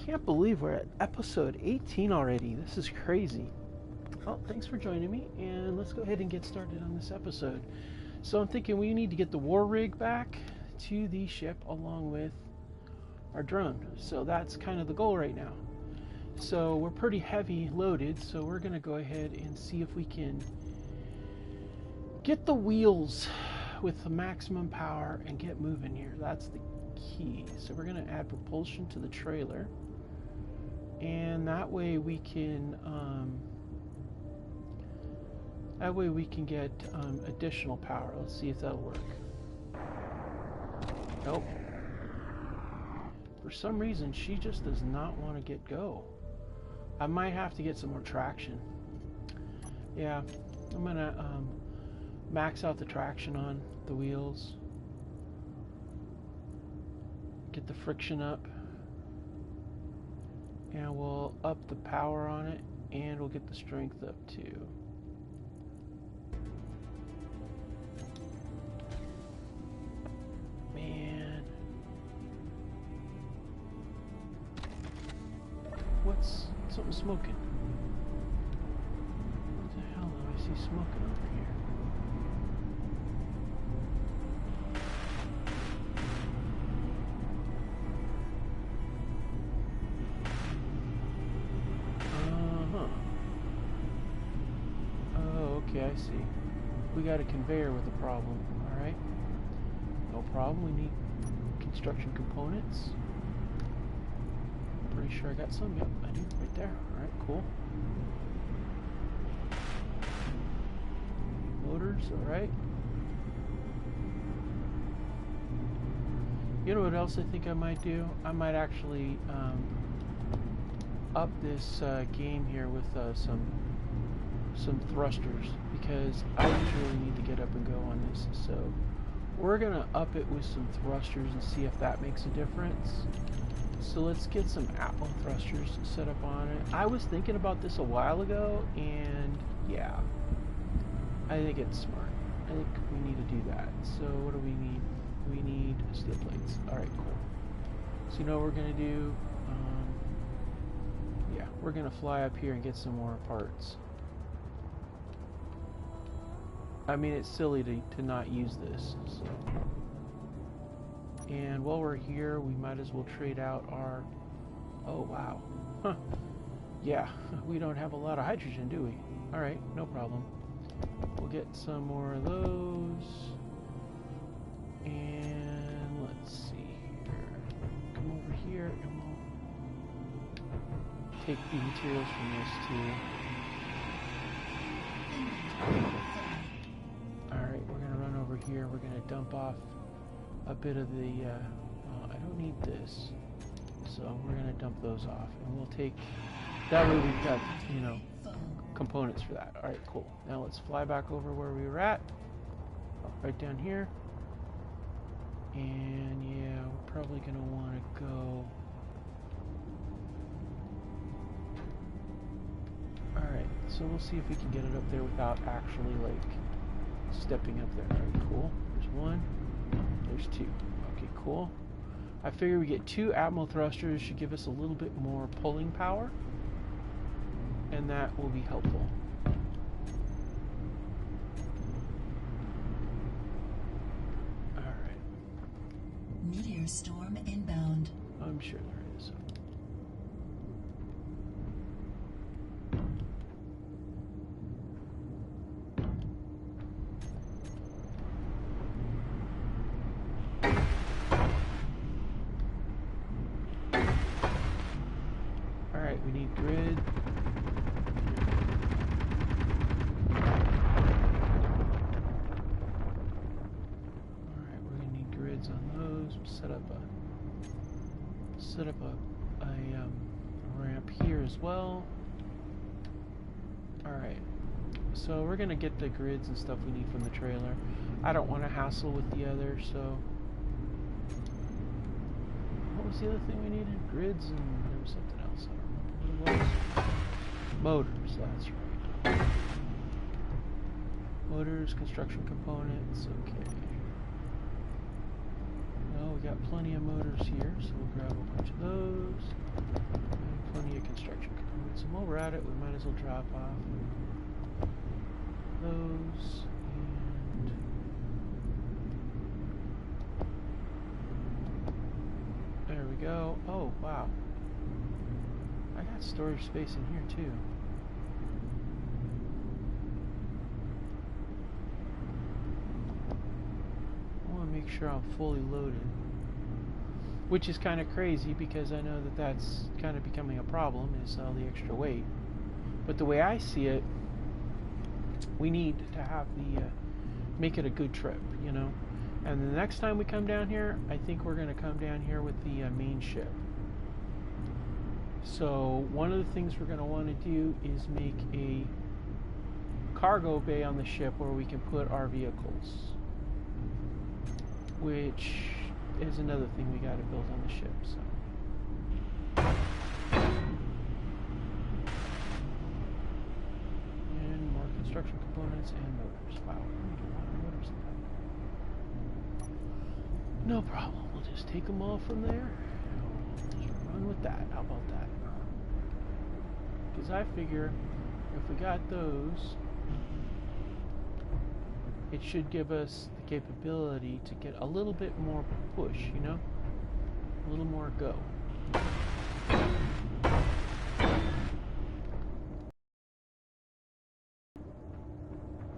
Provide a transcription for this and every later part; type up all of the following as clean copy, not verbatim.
Can't believe we're at episode 18 already. This is crazy. Well, thanks for joining me, and let's go ahead and get started on this episode. So I'm thinking we need to get the war rig back to the ship along with our drone. So that's kind of the goal right now. So we're pretty heavy loaded, so we're going to go ahead and see if we can get the wheels with the maximum power and get moving here. That's the key. So we're going to add propulsion to the trailer, and that way we can get additional power. Let's see if that'll work. Nope. For some reason she just does not want to get go. I might have to get some more traction. Yeah, I'm gonna max out the traction on the wheels, get the friction up, and we'll up the power on it, and we'll get the strength up too. Man, what's something smoking? What the hell do I see smoking over here? Okay, I see. We got a conveyor with a problem. Alright. No problem. We need construction components. Pretty sure I got some. Yep, I do. Right there. Alright, cool. Motors. Alright. You know what else I think I might do? I might actually up this game here with some thrusters, because I just really need to get up and go on this. So we're gonna up it with some thrusters and see if that makes a difference. So let's get some Atmo thrusters set up on it. I was thinking about this a while ago, and yeah, I think it's smart. I think we need to do that. So what do we need? We need steel plates. Alright, cool. So you know what we're gonna do? Yeah, we're gonna fly up here and get some more parts. I mean, it's silly to not use this. So. And while we're here, we might as well trade out our... Oh, wow. Huh. Yeah, we don't have a lot of hydrogen, do we? Alright, no problem. We'll get some more of those. And let's see here. Come over here and we'll take the materials from this too. Alright, we're going to run over here. We're going to dump off a bit of the... I don't need this. So we're going to dump those off. And we'll take... That way we've got, you know, components for that. Alright, cool. Now let's fly back over where we were at. Right down here. And yeah, we're probably going to want to go... Alright, so we'll see if we can get it up there without actually, like, stepping up there. Alright, cool. There's one. There's two. Okay, cool. I figure we get two Atmo thrusters, should give us a little bit more pulling power, and that will be helpful. Alright. Meteor storm inbound. I'm sure there is. Alright, we need grid. Alright, we're gonna need grids on those. We'll set up a ramp here as well. Alright, so we're gonna get the grids and stuff we need from the trailer. I don't want to hassle with the other, so... What was the other thing we needed? Grids, and there was something else. I don't remember what it was. Motors, that's right. Motors, construction components, okay. Well, we got plenty of motors here, so we'll grab a bunch of those. while we're at it, we might as well drop off those and there we go. Oh, wow. I got storage space in here too. I want to make sure I'm fully loaded. Which is kind of crazy because I know that that's kind of becoming a problem, is all the extra weight. But the way I see it, we need to have the make it a good trip, you know. And the next time we come down here, I think we're going to come down here with the main ship. So one of the things we're going to want to do is make a cargo bay on the ship where we can put our vehicles, which is another thing we got to build on the ship. So, and more construction components and motors. Wow, we need a lot of motors in that. No problem. We'll just take them all from there. Just run with that. How about that? Because I figure if we got those, it should give us the capability to get a little bit more push, you know? A little more go.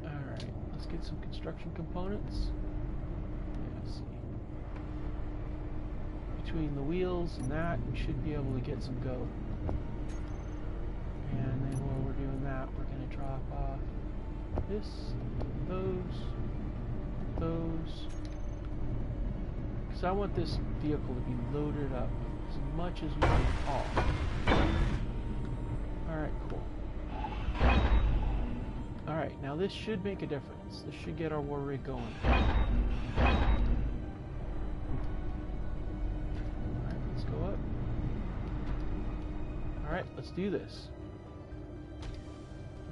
Alright, let's get some construction components. Let's see. Between the wheels and that, we should be able to get some go. And then while we're doing that, we're going to drop off this, those, because I want this vehicle to be loaded up as much as we can haul. Alright, cool. Alright, now this should make a difference. This should get our war rig going. Alright, let's go up. Alright, let's do this.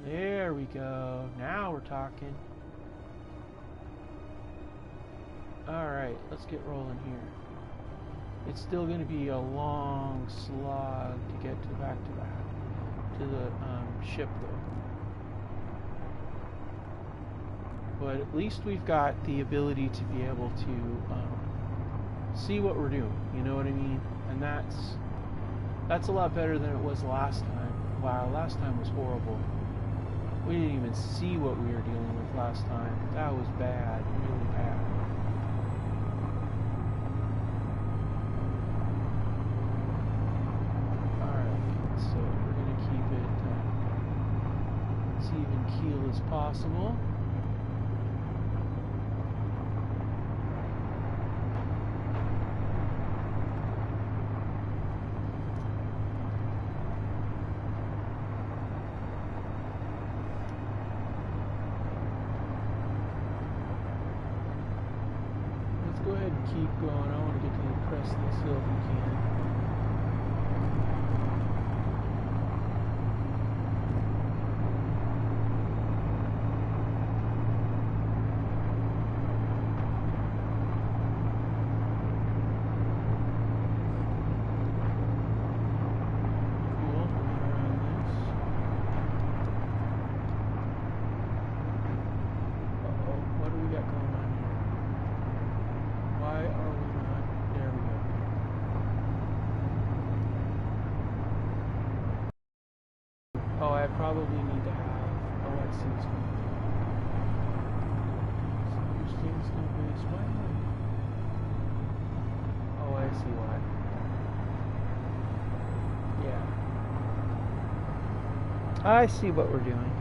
There we go. Now we're talking. Alright, let's get rolling here. It's still going to be a long slog to get to back to the ship though. But at least we've got the ability to be able to see what we're doing, you know what I mean? And that's a lot better than it was last time. Wow, last time was horrible. We didn't even see what we were dealing with last time. That was bad, really bad. Alright, so we're going to keep it as even keel as possible. Keep going. I want to get to the crest of this hill if we can. Cool. Moving around this. Uh-oh. What do we got going on here? Why are we not? There we go. Oh, I probably need to have. Oh, I see what's going on. Sandstone base. Why am I? Oh, I see why. Yeah. I see what we're doing.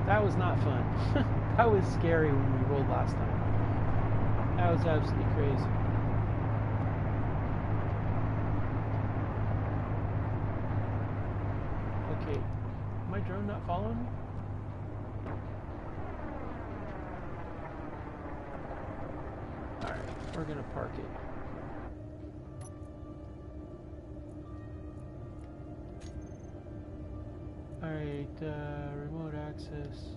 That was not fun. That was scary when we rolled last time. That was absolutely crazy. Okay, my drone not following me? Alright, we're gonna park it. Alright, remote access.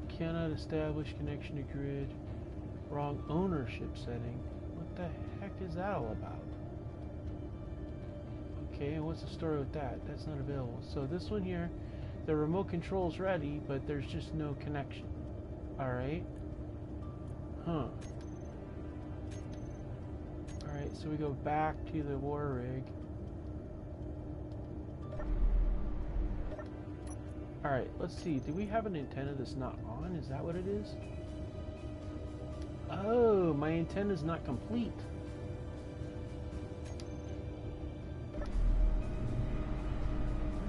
Cannot establish connection to grid. Wrong ownership setting. What the heck is that all about? Okay, and what's the story with that? That's not available. So this one here, the remote control's ready, but there's just no connection. Alright. Huh. Alright, so we go back to the war rig. Alright, let's see. Do we have an antenna that's not on? Is that what it is? Oh, my antenna's not complete.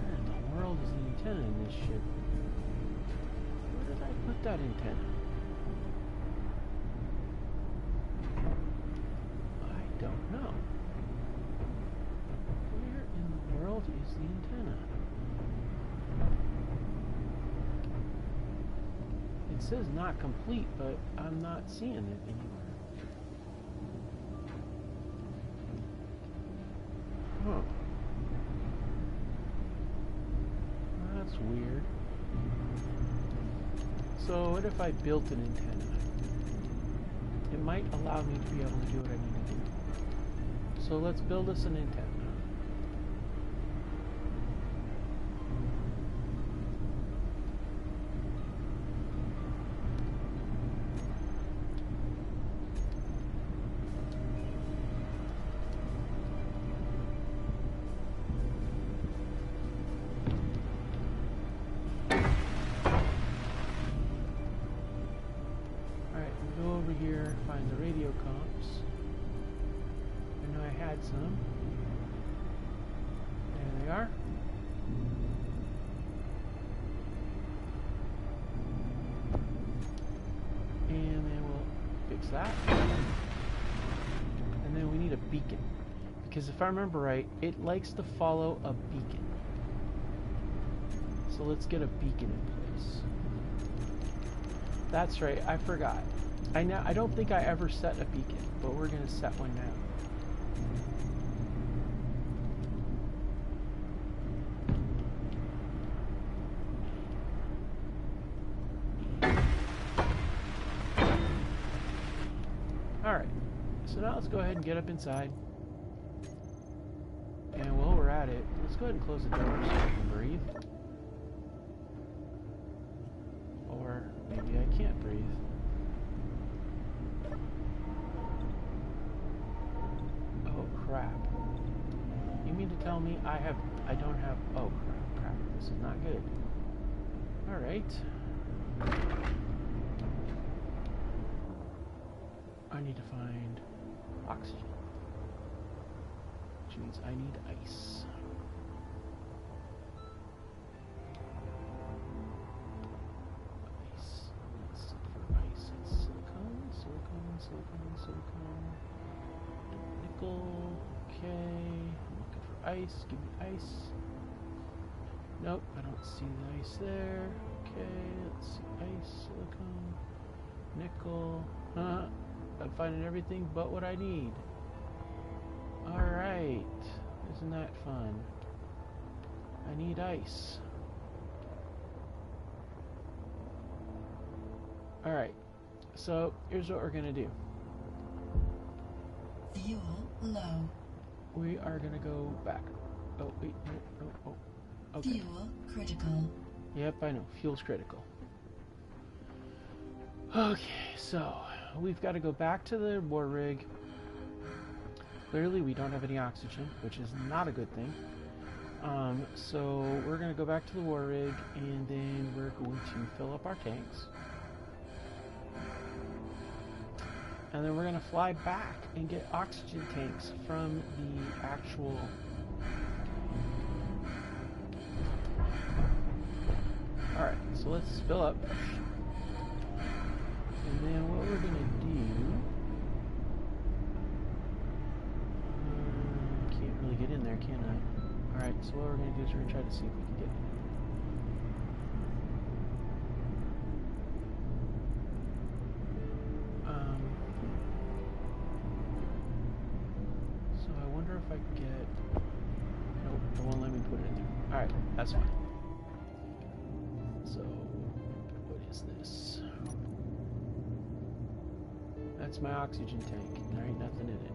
Where in the world is the antenna in this ship? Where did I put that antenna? I don't know. Where in the world is the antenna? It says not complete, but I'm not seeing it anywhere. Huh. That's weird. So what if I built an antenna? It might allow me to be able to do what I need to do. So let's build us an antenna. Here, find the radio comps. I know I had some. There they are. And then we'll fix that. And then we need a beacon. Because if I remember right, it likes to follow a beacon. So let's get a beacon in place. That's right, I forgot. I don't think I ever set a beacon, but we're going to set one now. Alright, so now let's go ahead and get up inside. And while we're at it, let's go ahead and close the door so I can breathe. Or maybe I can't breathe. Crap. You mean to tell me I don't have... Oh, crap. This is not good. Alright. I need to find oxygen. Which means I need ice. Ice. Let's look for ice. It's silicone. Nickel. Okay. I'm looking for ice. Give me ice. Nope, I don't see the ice there. Okay, let's see. Ice, silicone, nickel. I'm finding everything but what I need. Alright. Isn't that fun? I need ice. Alright. So, here's what we're gonna do. Fuel low. We are gonna go back. Oh, wait, oh. Okay. Fuel critical. Yep, I know. Fuel's critical. Okay, so we've got to go back to the war rig. Clearly, we don't have any oxygen, which is not a good thing. So we're going to go back to the war rig, and then we're going to fill up our tanks. And then we're going to fly back and get oxygen tanks from the actual... Alright, so let's fill up. And then what we're going to do... can't really get in there, can I? Alright, so what we're going to do is we're going to try to see if we can get in. So I wonder if I can get... Nope, it won't let me put it in there. Alright, that's fine. So, what is this? That's my oxygen tank. There ain't nothing in it.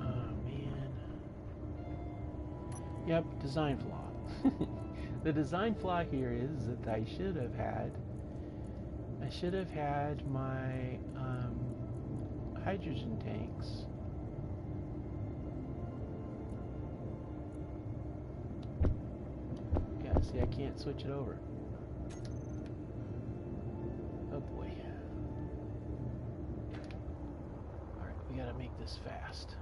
Oh, man. Yep, design flaw. The design flaw here is that I should have had my hydrogen tanks. Yeah, see, I can't switch it over. Oh boy. Alright, we gotta make this fast.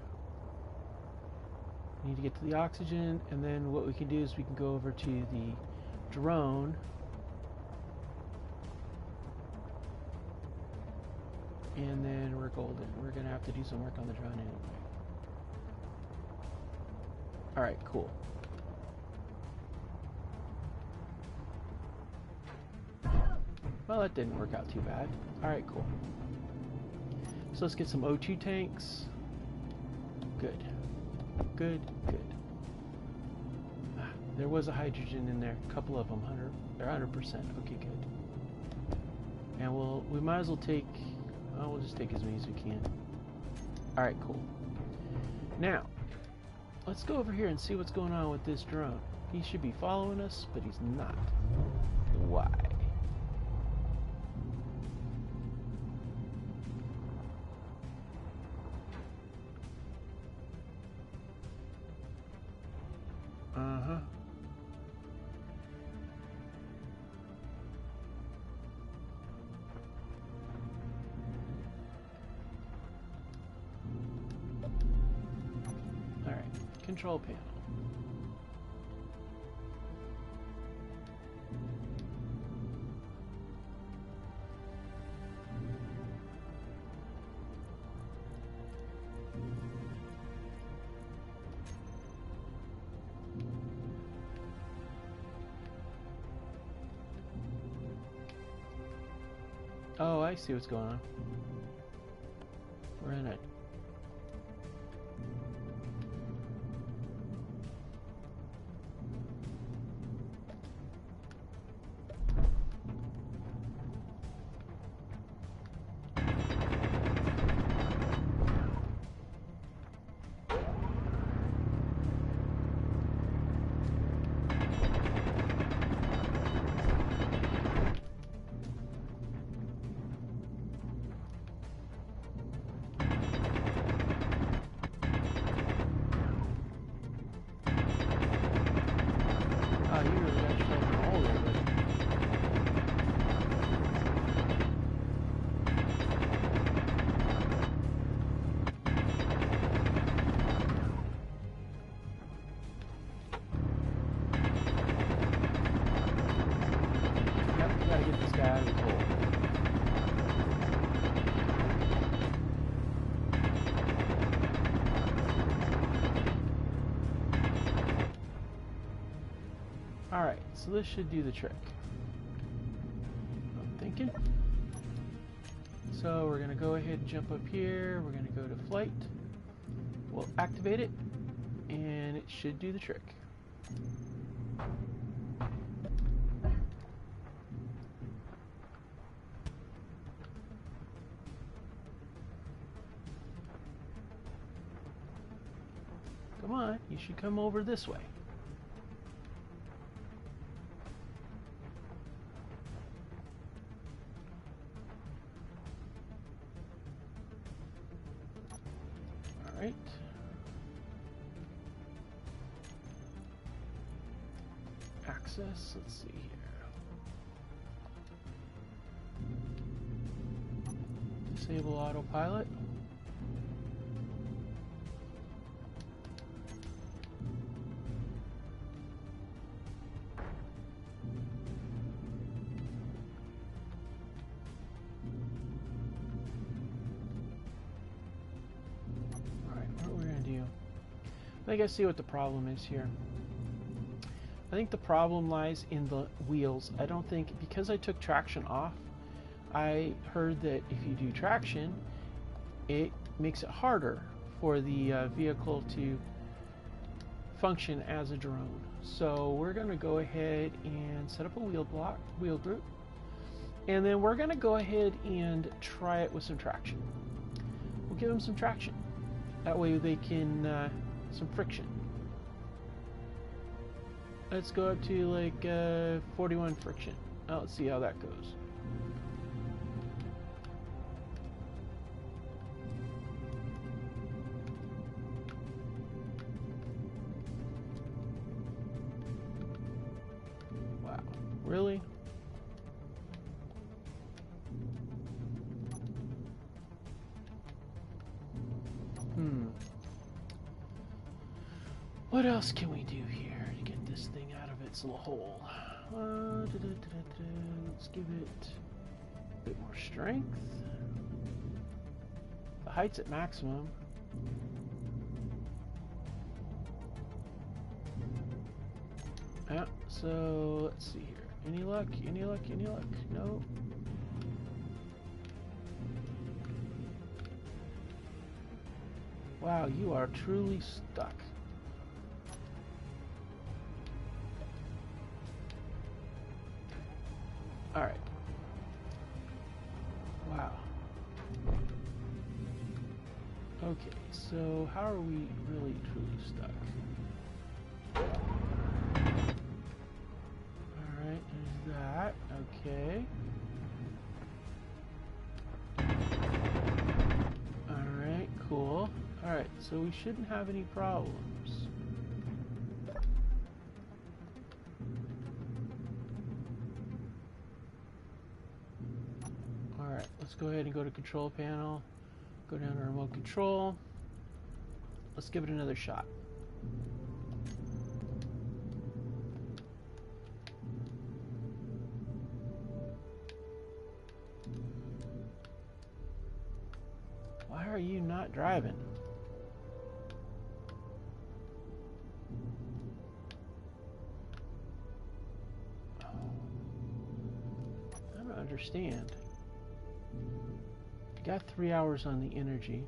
We need to get to the oxygen, and then what we can do is we can go over to the drone. And then we're golden. We're gonna have to do some work on the drone anyway. Alright, cool. Well, that didn't work out too bad. Alright, cool. So let's get some O2 tanks. Good. Good, good. Ah, there was a hydrogen in there. A couple of them, 100%. Okay, good. And we might as well take, oh, we'll just take as many as we can. Alright, cool. Now, let's go over here and see what's going on with this drone. He should be following us, but he's not. Why? Uh-huh. Alright, control panel. Oh, I see what's going on. We're in it. You really got yourself in a hole there, buddy. Yep, we gotta get this guy out of his hole. Alright, so this should do the trick. I'm thinking. So we're going to go ahead and jump up here. We're going to go to flight. We'll activate it, and it should do the trick. Come on, you should come over this way. Alright. Access, let's see here. Disable autopilot. I think I see what the problem is here. I think the problem lies in the wheels. I don't think, because I took traction off, I heard that if you do traction, it makes it harder for the vehicle to function as a drone. So we're going to go ahead and set up a wheel group, and then we're going to go ahead and try it with some traction. We'll give them some traction. That way they can, some friction. Let's go up to like 41 friction. Now let's see how that goes. Wow, really? What else can we do here to get this thing out of its little hole? Let's give it a bit more strength. The height's at maximum. Yeah, so let's see here. Any luck? Any luck? Any luck? No. Wow, you are truly stuck. Alright. Wow. Okay, so how are we really truly stuck? Alright, there's that. Okay. Alright, cool. Alright, so we shouldn't have any problems. Alright, let's go ahead and go to control panel. Go down to remote control. Let's give it another shot. Why are you not driving? I don't understand. Got 3 hours on the energy.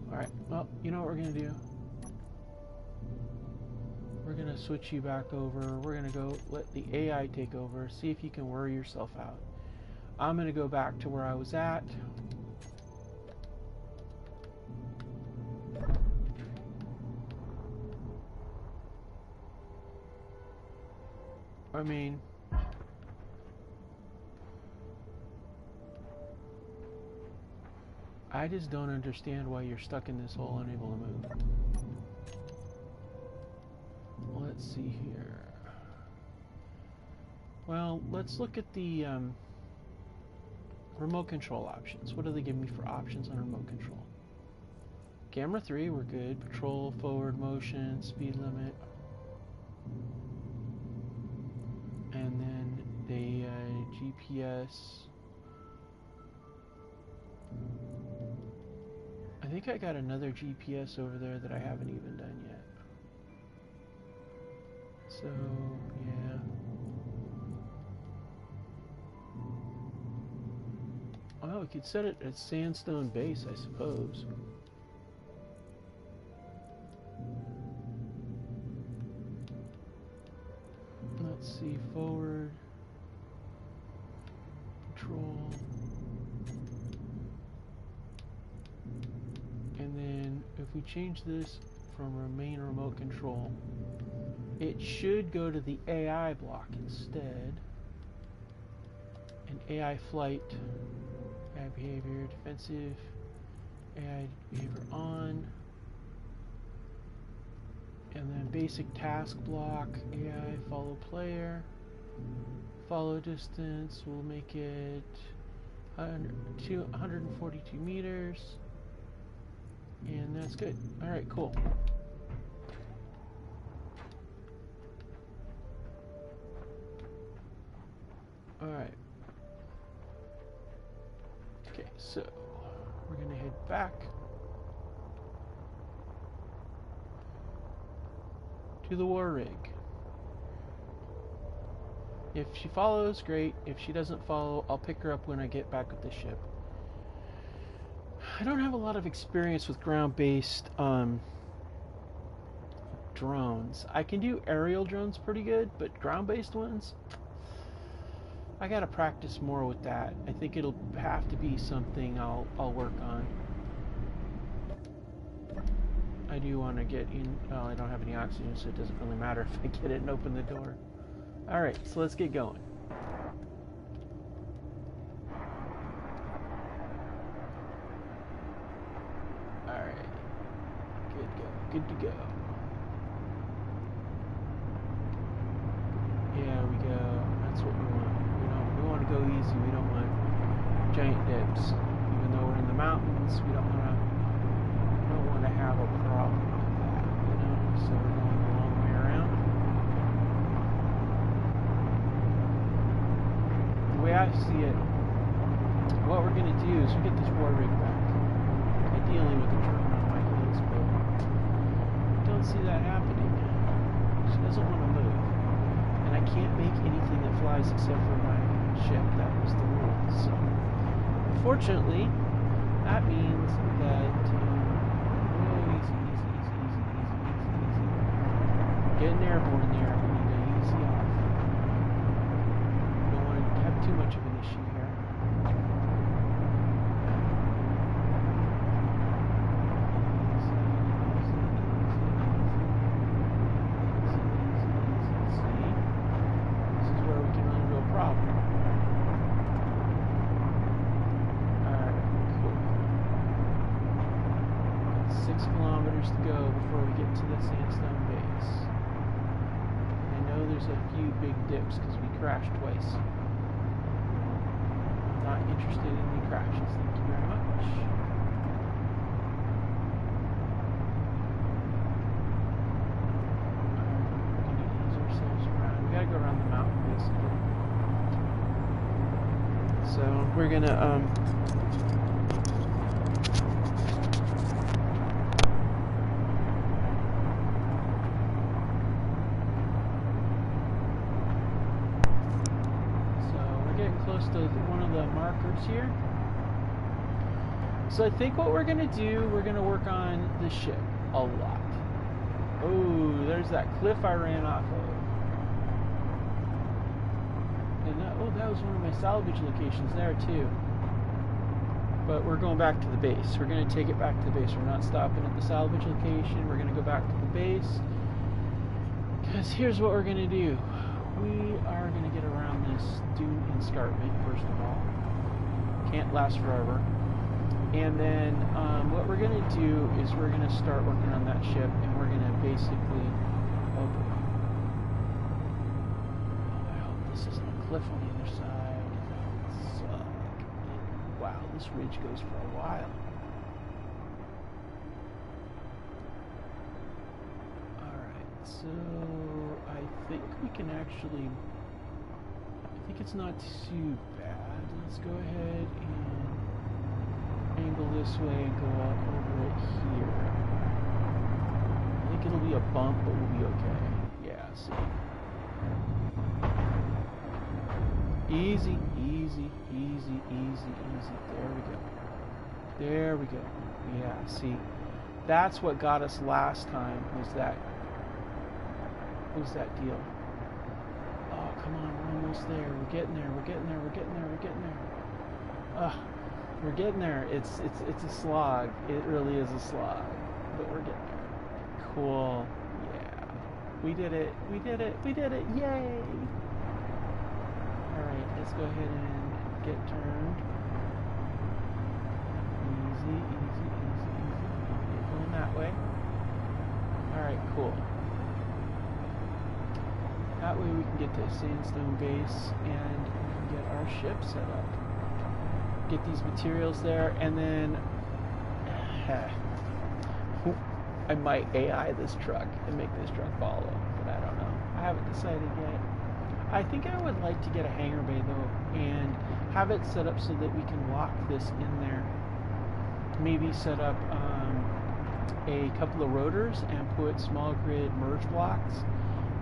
Alright, well, you know what we're going to do? We're going to switch you back over. We're going to go let the AI take over. See if you can worry yourself out. I'm going to go back to where I was at. I mean, I just don't understand why you're stuck in this hole, unable to move. Let's see here. Well, let's look at the remote control options. What do they give me for options on remote control? Camera 3, we're good. Patrol, forward motion, speed limit. And then the GPS. I think I got another GPS over there that I haven't even done yet. So, yeah. Well, we could set it at Sandstone base, I suppose. Let's see, forward, control, and then if we change this from main remote control, it should go to the AI block instead. And AI flight, AI behavior, defensive, AI behavior on. And then basic task block, AI follow player, follow distance, we'll make it 142 meters. And that's good. Alright, cool. Alright. Okay, so we're gonna head back to the war rig. If she follows, great. If she doesn't follow, I'll pick her up when I get back with the ship. I don't have a lot of experience with ground-based drones. I can do aerial drones pretty good, but ground-based ones, I gotta practice more with that. I think it'll have to be something I'll work on. I do want to get in. Well, I don't have any oxygen, so it doesn't really matter if I get it and open the door. Alright, so let's get going. Alright. Good to go. Yeah, we go. That's what we want. We want to go easy. We don't want giant dips. Even though we're in the mountains, we don't want to have a problem with that, So we're going a long way around. The way I see it, what we're going to do is we get this war rig back. Ideally with a drone on my heels, but I don't see that happening. She doesn't want to move. And I can't make anything that flies except for my ship. That was the rule. So, unfortunately, that means that easy. Getting airborne there, we need to easy off. Don't want to have too much of an issue here. This is where we can run into a problem. Alright, cool. 6 kilometers to go before we get to the Sandstone base. I know there's a few big dips because we crashed twice. Not interested in any crashes, thank you very much. We're going to ease ourselves around. We gotta go around the mountain basically. So we're gonna close to one of the markers here. So I think what we're going to do, we're going to work on the ship a lot. Oh, there's that cliff I ran off of. And that was one of my salvage locations there too. But we're going back to the base. We're going to take it back to the base. We're not stopping at the salvage location. We're going to go back to the base. Because here's what we're going to do. We are going to get around this dune escarpment, first of all. Can't last forever. And then what we're going to do is we're going to start working on that ship, and we're going to basically... Oh boy. I hope this isn't a cliff on the other side. That would suck. Wow, this ridge goes for a while. So I think we can actually, I think it's not too bad. Let's go ahead and angle this way and go out over it here. I think it'll be a bump, but we'll be okay. Yeah, see. Easy. There we go. Yeah, see. That's what got us last time, was that deal. Oh, come on, we're almost there. We're getting there. We're getting there. It's a slog. It really is a slog. But we're getting there. Cool. Yeah. We did it. Yay! Alright, let's go ahead and get turned. Easy. Going that way. Alright, cool. That way we can get to Sandstone base and we can get our ship set up. Get these materials there, and then I might AI this truck and make this truck follow, but I don't know. I haven't decided yet. I think I would like to get a hangar bay though and have it set up so that we can lock this in there. Maybe set up a couple of rotors and put small grid merge blocks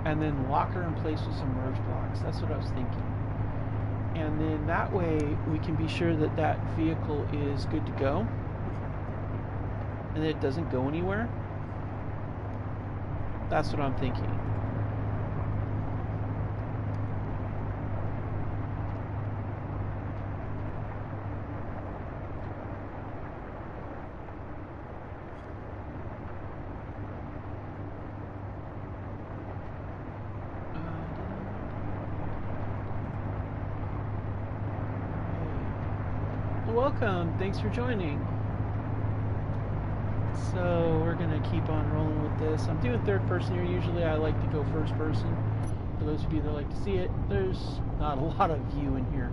and then lock her in place with some merge blocks. That's what I was thinking. And then that way we can be sure that that vehicle is good to go and that it doesn't go anywhere. That's what I'm thinking. Welcome, thanks for joining. So we're gonna keep on rolling with this. I'm doing third person here. Usually I like to go first person. For those of you that like to see it, there's not a lot of view in here.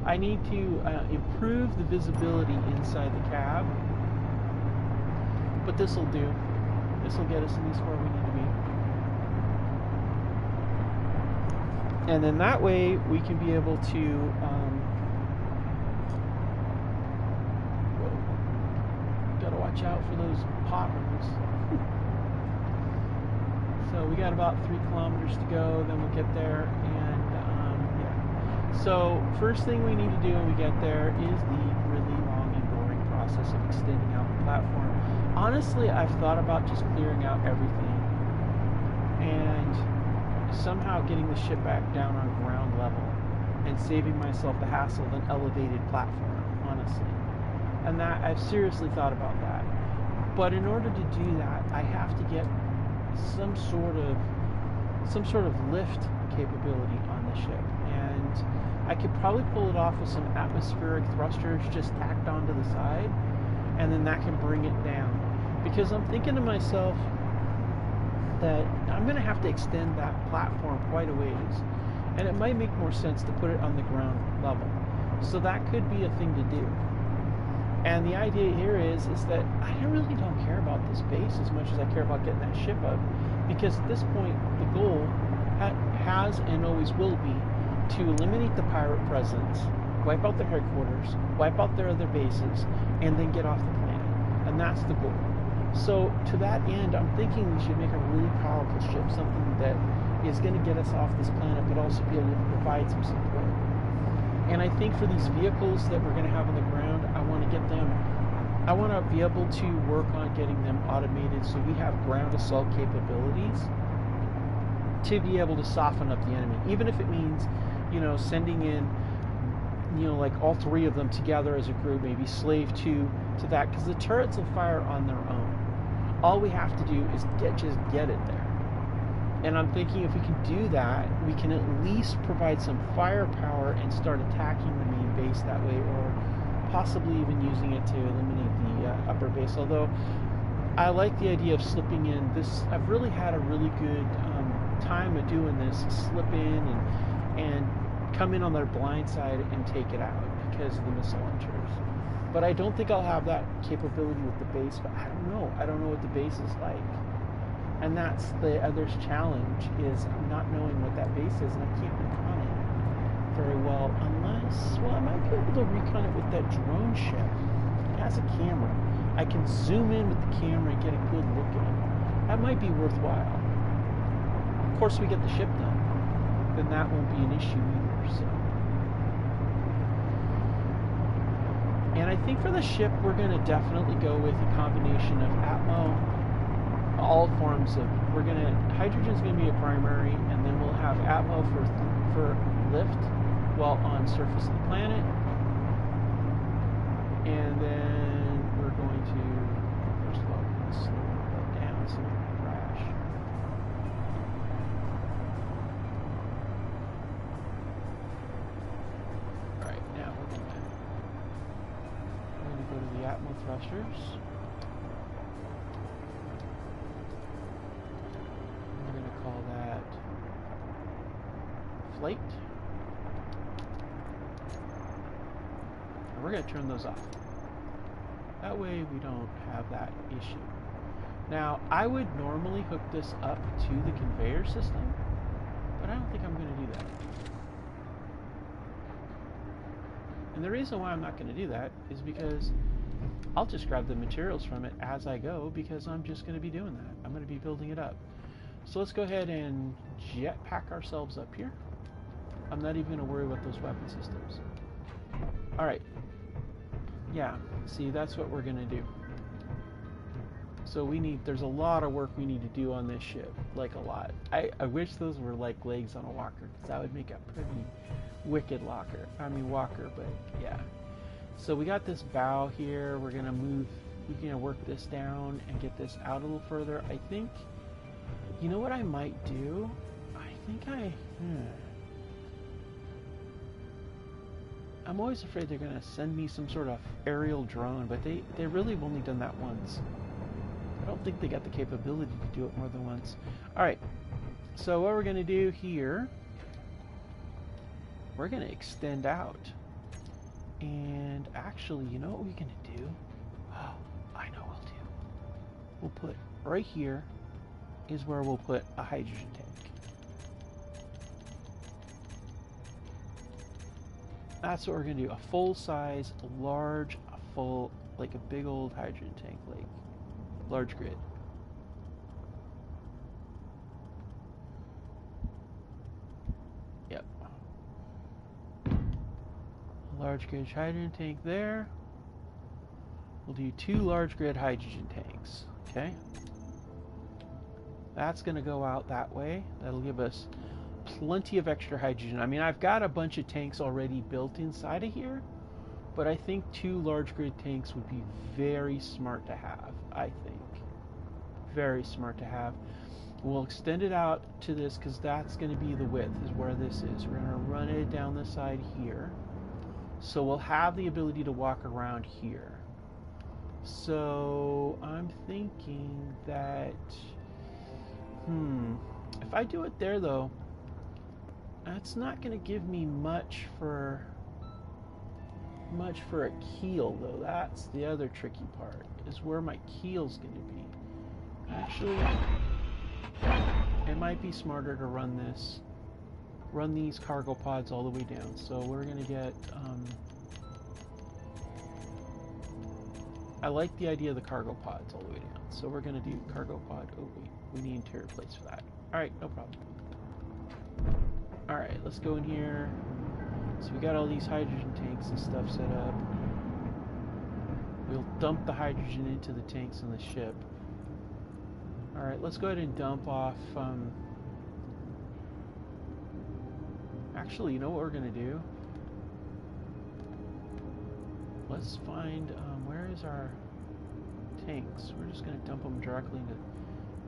I need to improve the visibility inside the cab, but this will do. This will get us at least where we need to be. And then that way we can be able to gotta watch out for those potholes. So we got about 3 kilometers to go, then we'll get there, and yeah. So first thing we need to do when we get there is the really long and boring process of extending out the platform. Honestly, I've thought about just clearing out everything and somehow getting the ship back down on ground level and saving myself the hassle of an elevated platform, honestly. And that, I've seriously thought about that. But in order to do that, I have to get some sort of lift capability on the ship. And I could probably pull it off with some atmospheric thrusters just tacked onto the side, and then that can bring it down. Because I'm thinking to myself that I'm going to have to extend that platform quite a ways. And it might make more sense to put it on the ground level. So that could be a thing to do. And the idea here is that I really don't care about this base as much as I care about getting that ship up, because at this point the goal has and always will be to eliminate the pirate presence, wipe out their headquarters, wipe out their other bases, and then get off the planet. And that's the goal. So to that end, I'm thinking we should make a really powerful ship, something that is going to get us off this planet but also be able to provide some support. And I think for these vehicles that we're going to have on the ground, I want to be able to work on getting them automated so we have ground assault capabilities to be able to soften up the enemy. Even if it means, sending in, like all 3 of them together as a group, maybe slave 2 to that, because the turrets will fire on their own. All we have to do is just get it there. And I'm thinking if we can do that, we can at least provide some firepower and start attacking the main base that way, or possibly even using it to eliminate the upper base. Although I like the idea of slipping in this. I've really had a really good time of doing this, slip in and come in on their blind side and take it out because of the missile launchers. But I don't think I'll have that capability with the base, but I don't know. I don't know what the base is like. And that's the other challenge, is not knowing what that base is, and I can't recon it very well unless, I might be able to recon it with that drone ship. It has a camera. I can zoom in with the camera and get a good look at it. That might be worthwhile. Of course, we get the ship done, then that won't be an issue either, so. And I think for the ship, we're going to definitely go with a combination of Atmo, all forms of, hydrogen's going to be a primary, and then we'll have Atmo for lift while on surface of the planet, and then we're going to, first of all, slow it down so we don't crash. Alright, now we're going to go to the Atmo thrusters. Call that flight. And we're going to turn those off. That way we don't have that issue. Now, I would normally hook this up to the conveyor system, but I don't think I'm going to do that. And the reason why I'm not going to do that is because I'll just grab the materials from it as I go, because I'm just going to be doing that. I'm going to be building it up. So let's go ahead and jetpack ourselves up here. I'm not even going to worry about those weapon systems. Alright. Yeah, see, that's what we're going to do. So there's a lot of work we need to do on this ship. Like, a lot. I wish those were like legs on a walker, because that would make a pretty wicked walker, but yeah. So we got this bow here. We're going to work this down and get this out a little further. I think, you know what I might do? I'm always afraid they're going to send me some sort of aerial drone, but they really have only done that once. I don't think they got the capability to do it more than once. Alright, so what we're going to do here, we're going to extend out. And actually, you know what we're going to do? Oh, I know what we'll do. We'll put, right here is where we'll put a hydrogen tank. That's what we're going to do. A full-size, large, like a big old hydrogen tank, like large grid. Yep. Large grid hydrogen tank there. We'll do 2 large grid hydrogen tanks. Okay. That's going to go out that way. That'll give us plenty of extra hydrogen. I mean, I've got a bunch of tanks already built inside of here, but I think 2 large grid tanks would be very smart to have, I think. Very smart to have. We'll extend it out to this because that's going to be the width, is where this is. We're going to run it down the side here. So we'll have the ability to walk around here. So I'm thinking that, if I do it there though, that's not going to give me much for a keel though. That's the other tricky part, is where my keel's going to be. Actually, it might be smarter to run these cargo pods all the way down. So we're going to get, I like the idea of the cargo pods all the way down. So we're going to do cargo pod. Oh wait, we need interior plates for that. Alright, no problem. Alright, let's go in here. So we got all these hydrogen tanks and stuff set up. We'll dump the hydrogen into the tanks on the ship. Alright, let's go ahead and dump off, actually, you know what we're going to do? Let's find, where is our tanks? We're just going to dump them directly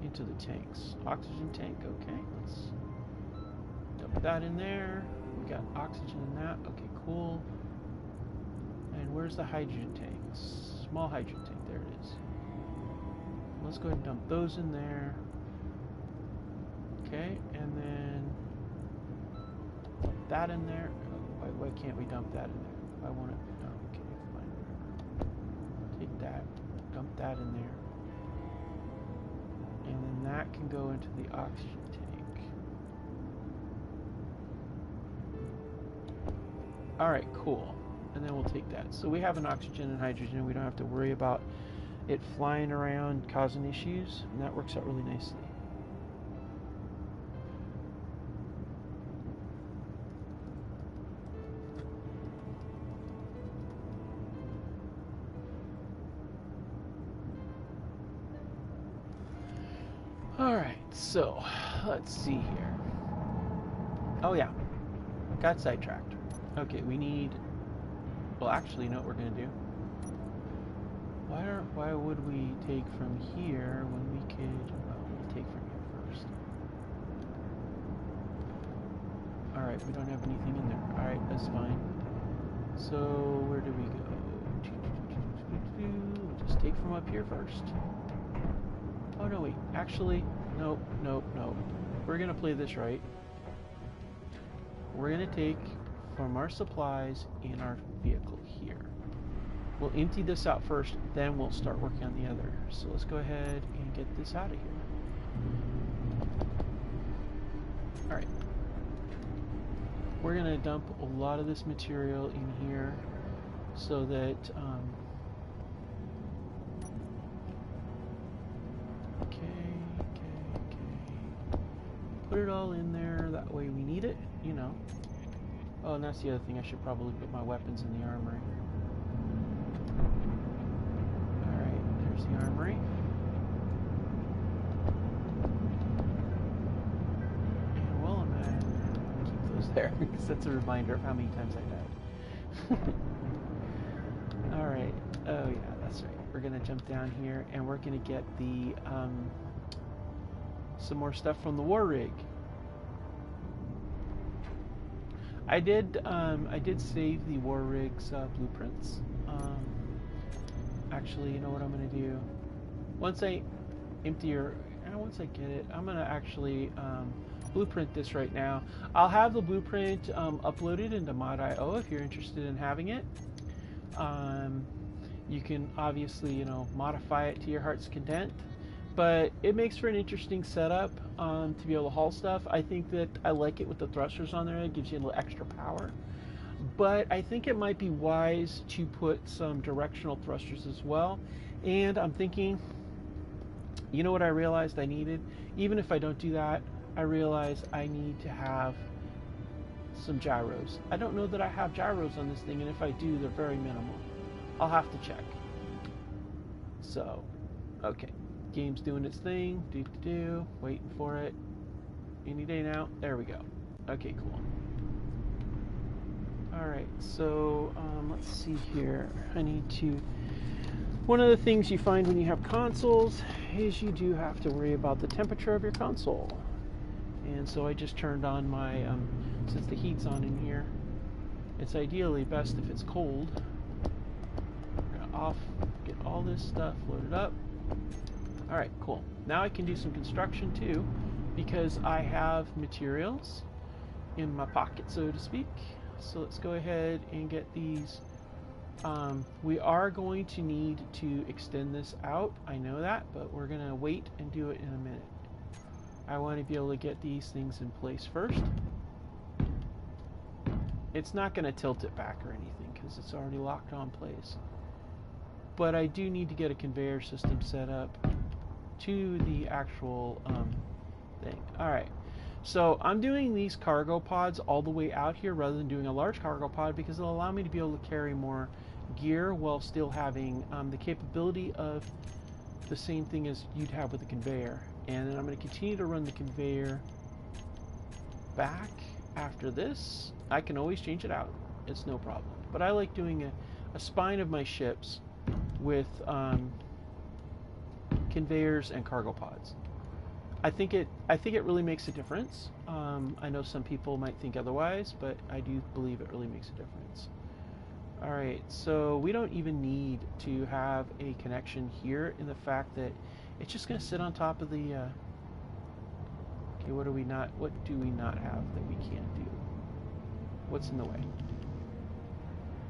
into the tanks. Oxygen tank, okay, let's dump that in there. We got oxygen in that, okay, cool. And where's the hydrogen tanks? Small hydrogen tank, there it is. Let's go ahead and dump those in there. Okay, and then dump that in there. Oh, why can't we dump that in there? I want it. Oh, okay, fine. Take that, dump that in there. And then that can go into the oxygen tank. Alright, cool. And then we'll take that. So we have an oxygen and hydrogen. We don't have to worry about it flying around causing issues, and that works out really nicely. Alright, so let's see here. Oh yeah, got sidetracked. Okay, we need, well actually, you know what we're going to do? Why would we take from here when we could, well, we'll take from here first. Alright, we don't have anything in there. Alright, that's fine. So, where do we go? We'll just take from up here first. Oh no, wait, actually, nope. We're going to play this right. We're going to take from our supplies in our vehicle here. We'll empty this out first, then we'll start working on the other. So let's go ahead and get this out of here. Alright. We're going to dump a lot of this material in here so that, okay. put it all in there. That way we need it, you know. Oh, and that's the other thing. I should probably put my weapons in the armory. Alright, there's the armory. And while I'm at it, I'm going to keep those there because that's a reminder of how many times I died. Alright, oh yeah, that's right. We're going to jump down here and we're going to get the some more stuff from the war rig. I did save the war rig's blueprints. Actually, you know what I'm going to do? Once I once I get it, I'm going to actually blueprint this right now. I'll have the blueprint uploaded into mod.io if you're interested in having it. You can obviously, you know, modify it to your heart's content, but it makes for an interesting setup to be able to haul stuff. I think that I like it with the thrusters on there. It gives you a little extra power. But I think it might be wise to put some directional thrusters as well. And I'm thinking, you know what I realized I needed? Even if I don't do that, I realize I need to have some gyros. I don't know that I have gyros on this thing, and if I do, they're very minimal. I'll have to check. So, okay. Game's doing its thing. Waiting for it. Any day now. There we go. Okay, cool. Alright, so let's see here. I need to... One of the things you find when you have consoles is you do have to worry about the temperature of your console. And so I just turned on my... since the heat's on in here, it's ideally best if it's cold. We're going to get all this stuff loaded up. Alright, cool. Now I can do some construction too, because I have materials in my pocket, so to speak. So let's go ahead and get these. We are going to need to extend this out, I know that, but we're going to wait and do it in a minute. I want to be able to get these things in place first. It's not going to tilt it back or anything because it's already locked on place. But I do need to get a conveyor system set up to the actual thing. Alright, so I'm doing these cargo pods all the way out here rather than doing a large cargo pod because it'll allow me to be able to carry more gear while still having the capability of the same thing as you'd have with a conveyor. And then I'm going to continue to run the conveyor back after this. I can always change it out. It's no problem. But I like doing a spine of my ships with conveyors and cargo pods. I think it really makes a difference. I know some people might think otherwise, but I do believe it really makes a difference. Alright, so we don't even need to have a connection here in the fact that it's just going to sit on top of the... okay, what do we not have that we can't do? What's in the way?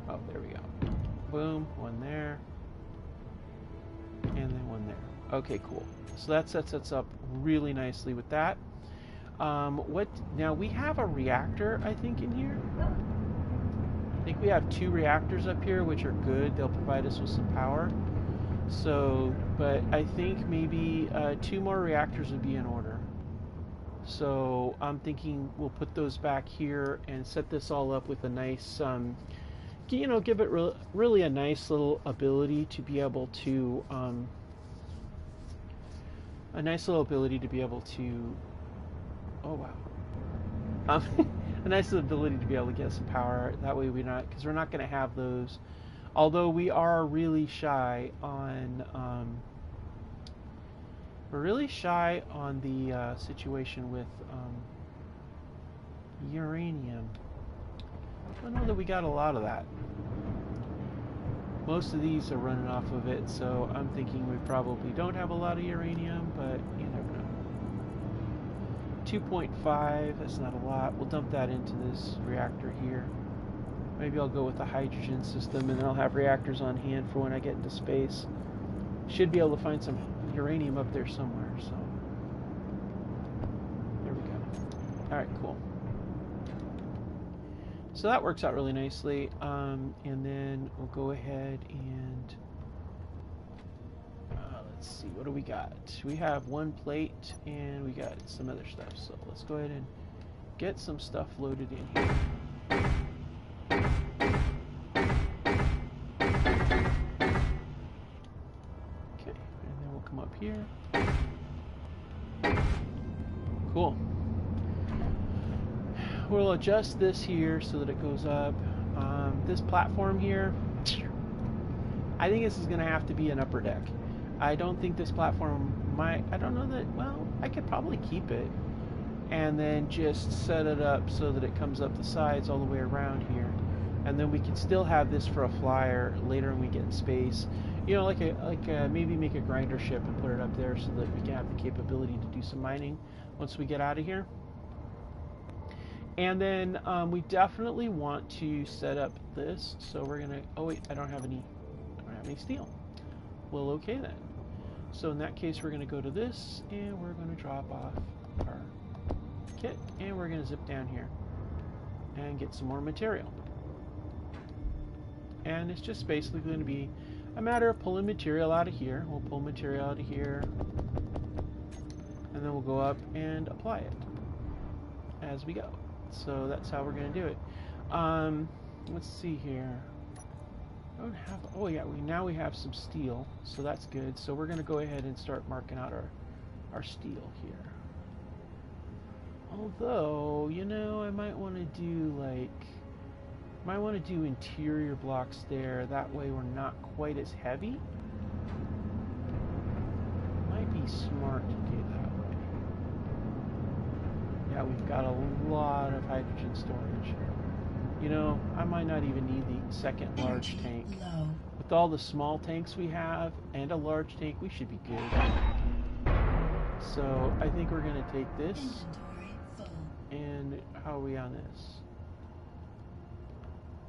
Oh, there we go. Boom, one there. And then one there. Okay, cool. So that sets us up really nicely with that. Now we have a reactor, I think, in here. I think we have 2 reactors up here, which are good. They'll provide us with some power. So, but I think maybe 2 more reactors would be in order. So I'm thinking we'll put those back here and set this all up with a nice, you know, give it really a nice little ability to be able to, oh wow, a nice little ability to be able to get some power. That way because we're not going to have those. Although we are really shy on, the situation with uranium. I don't know that we got a lot of that. Most of these are running off of it, so I'm thinking we probably don't have a lot of uranium, but you never know. 2.5, that's not a lot. We'll dump that into this reactor here. Maybe I'll go with the hydrogen system, and then I'll have reactors on hand for when I get into space. Should be able to find some uranium up there somewhere, so. There we go. Alright, cool. So that works out really nicely, and then we'll go ahead and let's let's see, what do we got? We have one plate and we got some other stuff. So let's go ahead and get some stuff loaded in here. Okay, and then we'll come up here. Cool. We'll adjust this here so that it goes up. This platform here, I think this is going to have to be an upper deck. I don't think this platform might, I don't know that, well, I could probably keep it and then just set it up so that it comes up the sides all the way around here. And then we can still have this for a flyer later when we get in space. You know, maybe make a grinder ship and put it up there so that we can have the capability to do some mining once we get out of here. And then we definitely want to set up this. So we're gonna, oh wait, I don't have any steel. Well, okay then. So in that case, we're gonna go to this and we're gonna drop off our kit and we're gonna zip down here and get some more material. And it's just basically going to be a matter of pulling material out of here. We'll pull material out of here and then we'll go up and apply it as we go. So that's how we're going to do it. Let's see here. I don't have, oh yeah, now we have some steel, so that's good. So we're going to go ahead and start marking out our steel here. Although, you know, I might want to do interior blocks there. That way we're not quite as heavy. Might be smart to do that way. Yeah, we've got a lot of hydrogen storage. You know, I might not even need the second large tank. Low. With all the small tanks we have and a large tank, we should be good. So I think we're going to take this. Inventory full. And how are we on this?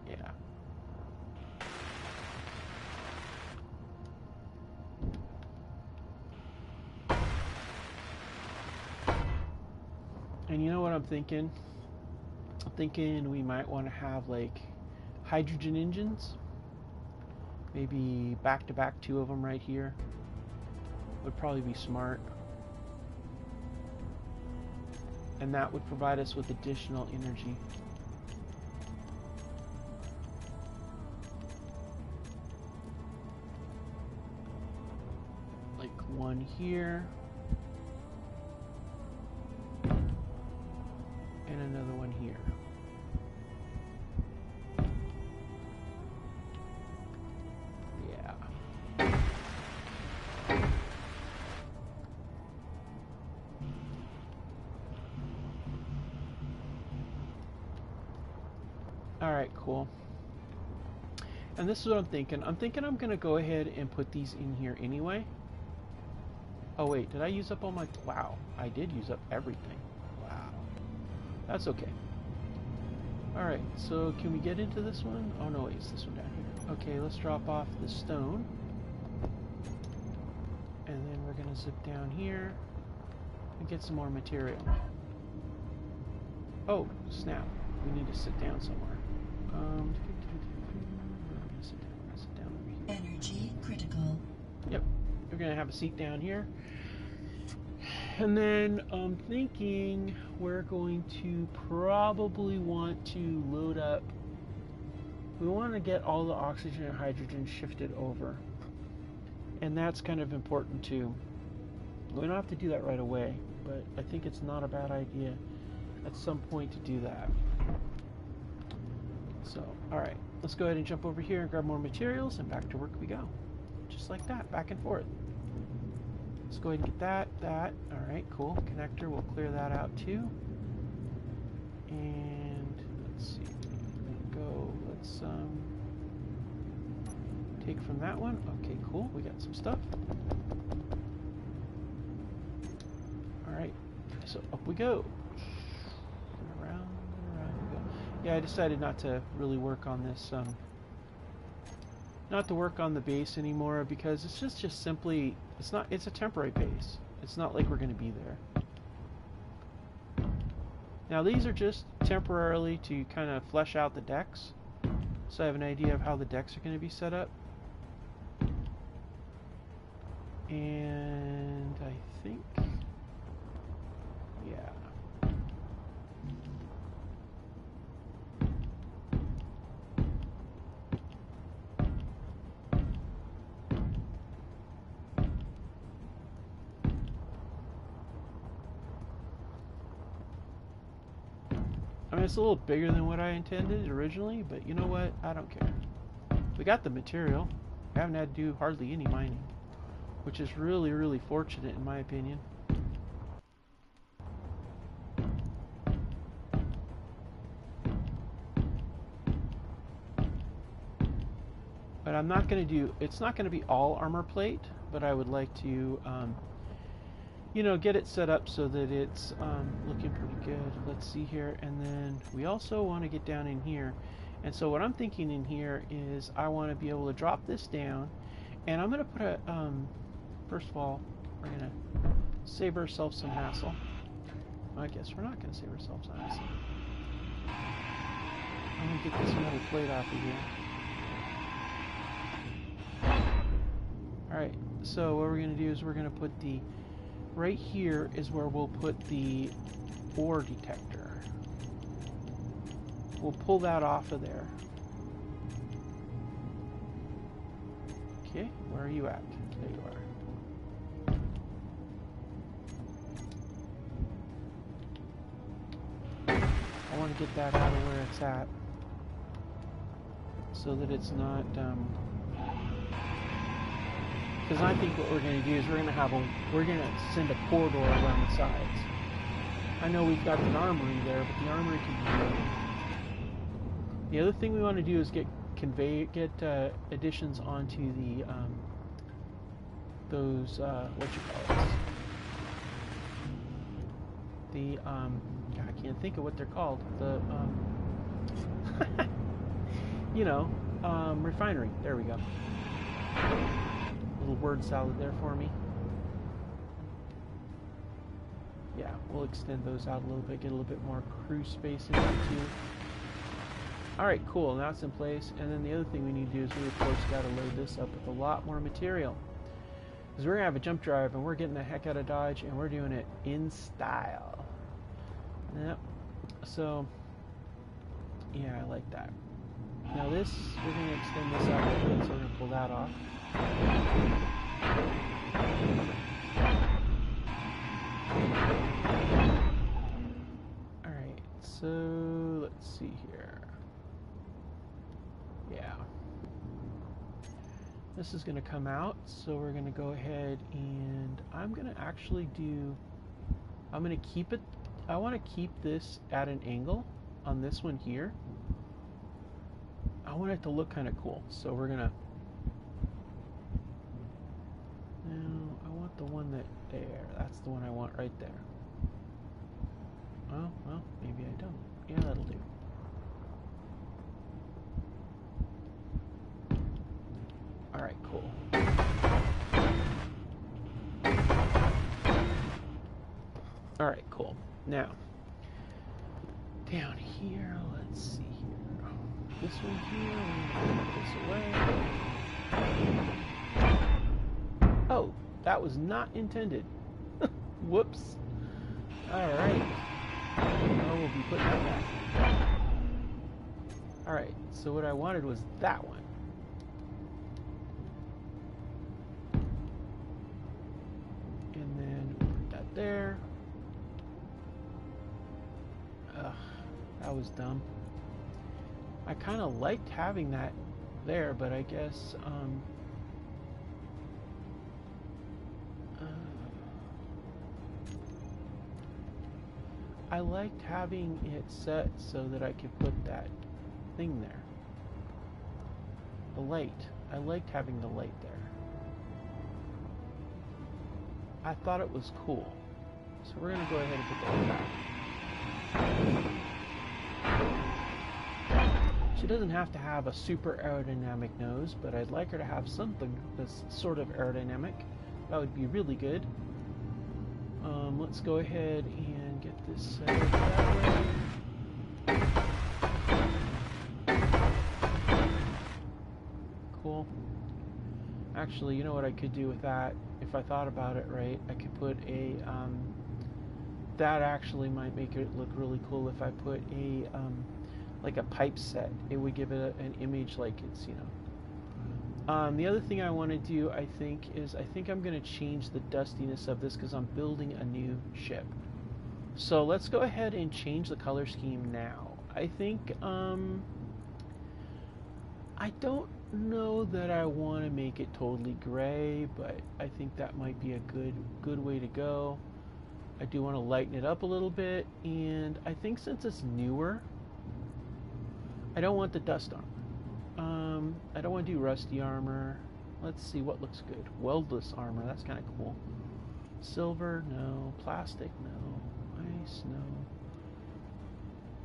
Yeah. And you know what I'm thinking? I'm thinking we might want to have like hydrogen engines. Maybe back to back, 2 of them right here. Would probably be smart. And that would provide us with additional energy. Like one here. And another one here. Yeah. Alright, cool. And this is what I'm thinking. I'm thinking I'm going to go ahead and put these in here anyway. Oh wait, did I use up all my... Wow, I did use up everything. Wow. That's okay. Alright, so can we get into this one? Oh no, wait, it's this one down here. Okay, let's drop off the stone. And then we're going to zip down here and get some more material. Oh, snap. We need to sit down somewhere. We're going to sit down over here. Energy critical. Yep, we're going to have a seat down here. And then I'm thinking we're going to probably want to load up. We want to get all the oxygen and hydrogen shifted over. And that's kind of important too. We don't have to do that right away, but I think it's not a bad idea at some point to do that. So, alright, let's go ahead and jump over here and grab more materials, and back to work we go. Just like that, back and forth. Let's go ahead and get that. Alright, cool. Connector, we'll clear that out too. And let's see. Let's take from that one. Okay, cool. We got some stuff. Alright, so up we go. Around we go. Yeah, I decided not to really work on this, not to work on the base anymore, because it's just simply, it's a temporary base. It's not like we're going to be there. Now these are just temporarily to kind of flesh out the decks, so I have an idea of how the decks are going to be set up. And I think, yeah. I mean, it's a little bigger than what I intended originally, but you know what? I don't care. We got the material. We haven't had to do hardly any mining, which is really, really fortunate in my opinion. But I'm not going to do, it's not going to be all armor plate, but I would like to, you know, get it set up so that it's looking pretty good. Let's see here. And then we also want to get down in here. And so what I'm thinking in here is I want to be able to drop this down. And I'm going to put a, first of all, we're going to save ourselves some hassle. I guess we're not going to save ourselves some hassle. I'm going to get this metal plate off of here. Alright, so what we're going to do is we're going to put the, right here is where we'll put the ore detector. We'll pull that off of there. Okay, where are you at? There you are. I want to get that out of where it's at so that it's not, because I think what we're going to do is we're going to send a corridor around the sides. I know we've got the armory there, but the armory can be moved. The other thing we want to do is get additions onto the those what you call it? The I can't think of what they're called. The you know, refinery. There we go. Little word salad there for me. Yeah, we'll extend those out a little bit, get a little bit more crew space in there too. Alright, cool, now it's in place. And then the other thing we need to do is we of course got to load this up with a lot more material. Because we're going to have a jump drive and we're getting the heck out of Dodge and we're doing it in style. Yep. So, yeah, I like that. Now this, we're going to extend this out a little bit, so we're going to pull that off. Alright, so let's see here. Yeah. This is going to come out, so we're going to go ahead and I'm going to actually do, I'm going to keep it, I want to keep this at an angle on this one here. I want it to look kind of cool, so we're going to, now I want the one that there, that's the one I want right there. Oh, well, maybe I don't. Yeah, that'll do. Alright, cool. Alright, cool. Now, down here, let's see here. This one here, we're going to put this away. Oh, that was not intended. Whoops. Alright. Oh, we'll be putting that back. Alright, so what I wanted was that one. And then put that there. Ugh, that was dumb. I kind of liked having that there, but I guess, I liked having it set so that I could put that thing there. The light. I liked having the light there. I thought it was cool. So we're going to go ahead and put that back. She doesn't have to have a super aerodynamic nose, but I'd like her to have something that's sort of aerodynamic. That would be really good. Let's go ahead and get this set up that way. Cool. Actually, you know what I could do with that? If I thought about it right, I could put a, that actually might make it look really cool if I put a, like a pipe set. It would give it an image like it's, you know. The other thing I want to do, I think I'm going to change the dustiness of this because I'm building a new ship. So let's go ahead and change the color scheme now. I think, I don't know that I want to make it totally gray, but I think that might be a good way to go. I do want to lighten it up a little bit, and I think since it's newer, I don't want the dust armor. I don't want to do rusty armor. Let's see what looks good. Weldless armor, that's kind of cool. Silver, no. Plastic, no. Ice, no.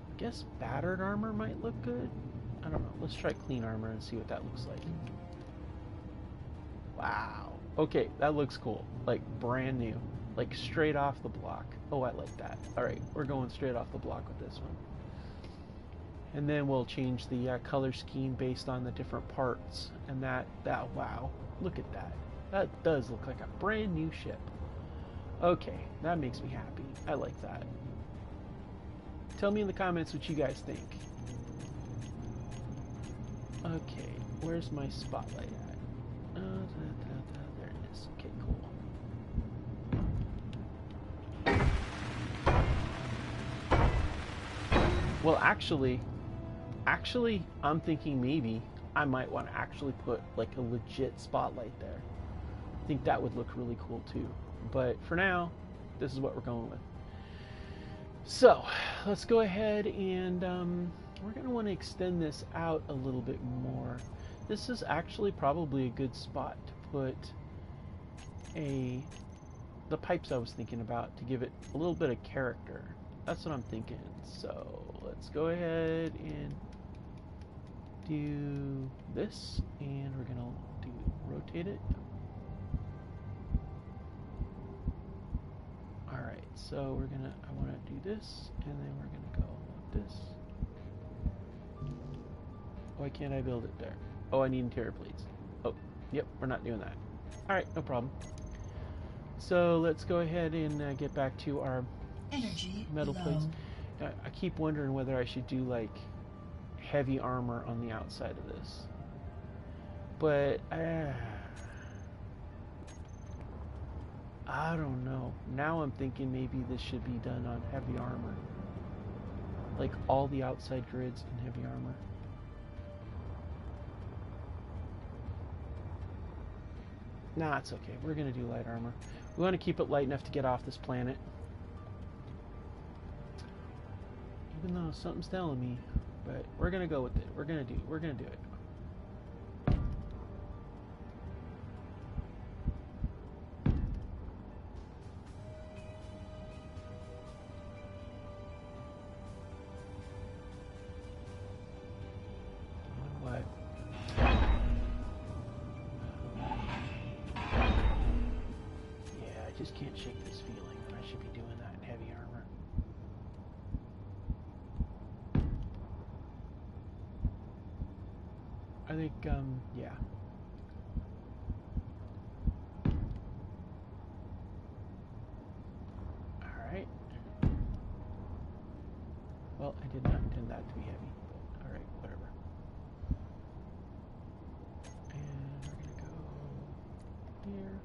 I guess battered armor might look good. I don't know. Let's try clean armor and see what that looks like. Wow. Okay, that looks cool. Like brand new. Like straight off the block. Oh, I like that. Alright, we're going straight off the block with this one. And then we'll change the color scheme based on the different parts. And that, wow. Look at that. That does look like a brand new ship. Okay, that makes me happy. I like that. Tell me in the comments what you guys think. Okay, where's my spotlight at? There it is. Okay, cool. Well, actually, I'm thinking maybe I might want to actually put like a legit spotlight there. I think that would look really cool too. But for now, this is what we're going with. So, let's go ahead and we're going to want to extend this out a little bit more. This is actually probably a good spot to put the pipes I was thinking about to give it a little bit of character. That's what I'm thinking. So let's go ahead and do this, and we're going to rotate it. Alright, so I want to do this, and then we're going to go like this. Why can't I build it there? Oh, I need interior plates. Oh, yep, we're not doing that. Alright, no problem. So let's go ahead and get back to our Energy metal low. plates. I keep wondering whether I should do like heavy armor on the outside of this. But I don't know. Now I'm thinking maybe this should be done on heavy armor. Like all the outside grids in heavy armor. Nah, it's okay. We're going to do light armor. We want to keep it light enough to get off this planet. Even though something's telling me. But we're going to go with it. We're going to do it. Just can't shake this feeling that I should be doing that in heavy armor. I think, yeah. Alright. Well, I did not intend that to be heavy, but alright, whatever. And we're gonna go here.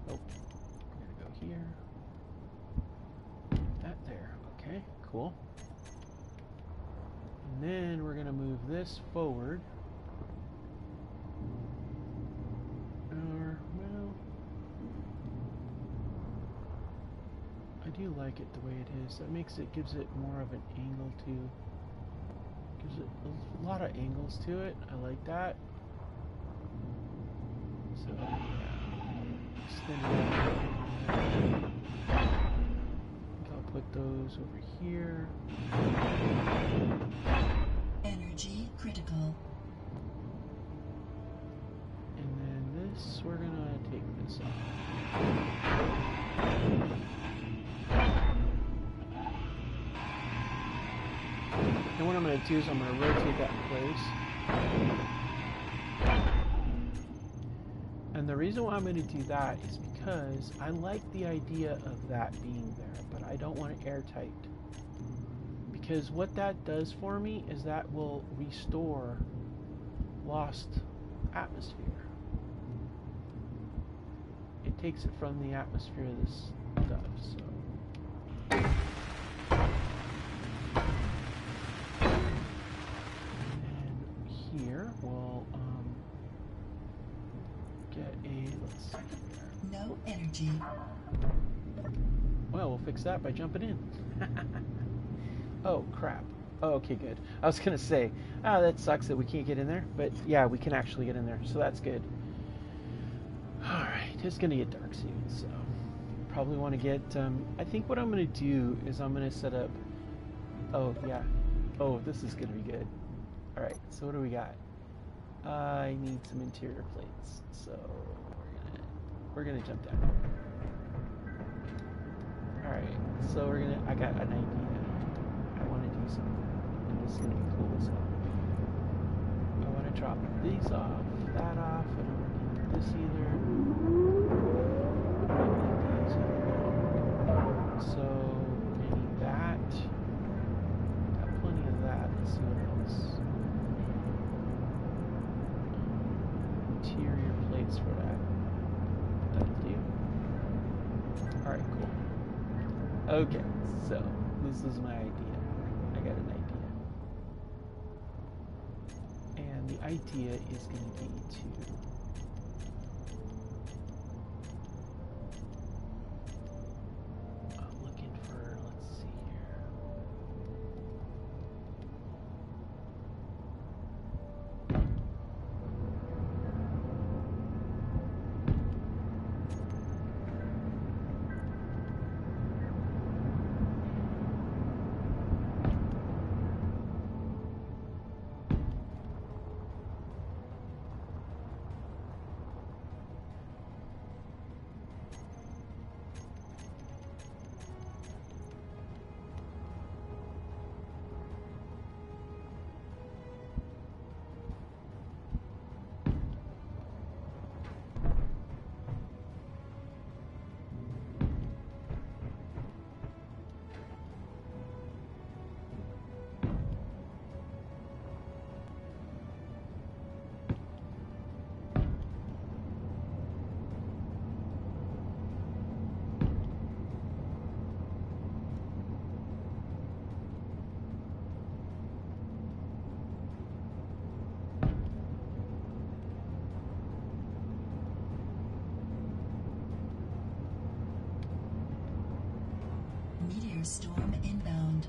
Oh, we're gonna go here. That there. Okay, cool. And then we're gonna move this forward. Or, well, I do like it the way it is. That gives it more of an angle to, gives it a lot of angles to it. I like that. So, yeah. Extend it out. I think I'll put those over here. Energy critical. And then this, we're gonna take this off. And what I'm gonna do is I'm gonna rotate that in place. reason why I'm going to do that is because I like the idea of that being there, but I don't want it airtight. Because what that does for me is that will restore lost atmosphere. It takes it from the atmosphere of this stuff, so. And here we'll get a, let's see here. No energy. Well, we'll fix that by jumping in. Oh, crap. Oh, okay, good. I was going to say, that sucks that we can't get in there. But, yeah, we can actually get in there, so that's good. Alright, it's going to get dark soon, so probably want to get... I think what I'm going to do is I'm going to set up... Oh, yeah. Oh, this is going to be good. Alright, so what do we got? I need some interior plates, so we're gonna jump down. Alright, so I got an idea. I want to do something, and this is going to be cool as hell. I want to drop these off, that off, I don't need this either. I don't need these either. So, we're going to need that. Got plenty of that. Let's see what else. Interior plates for that. That'll do. Alright, cool. Okay, so, this is my idea. I got an idea. And the idea is going to be to I'm looking for, let's see here. Meteor storm inbound.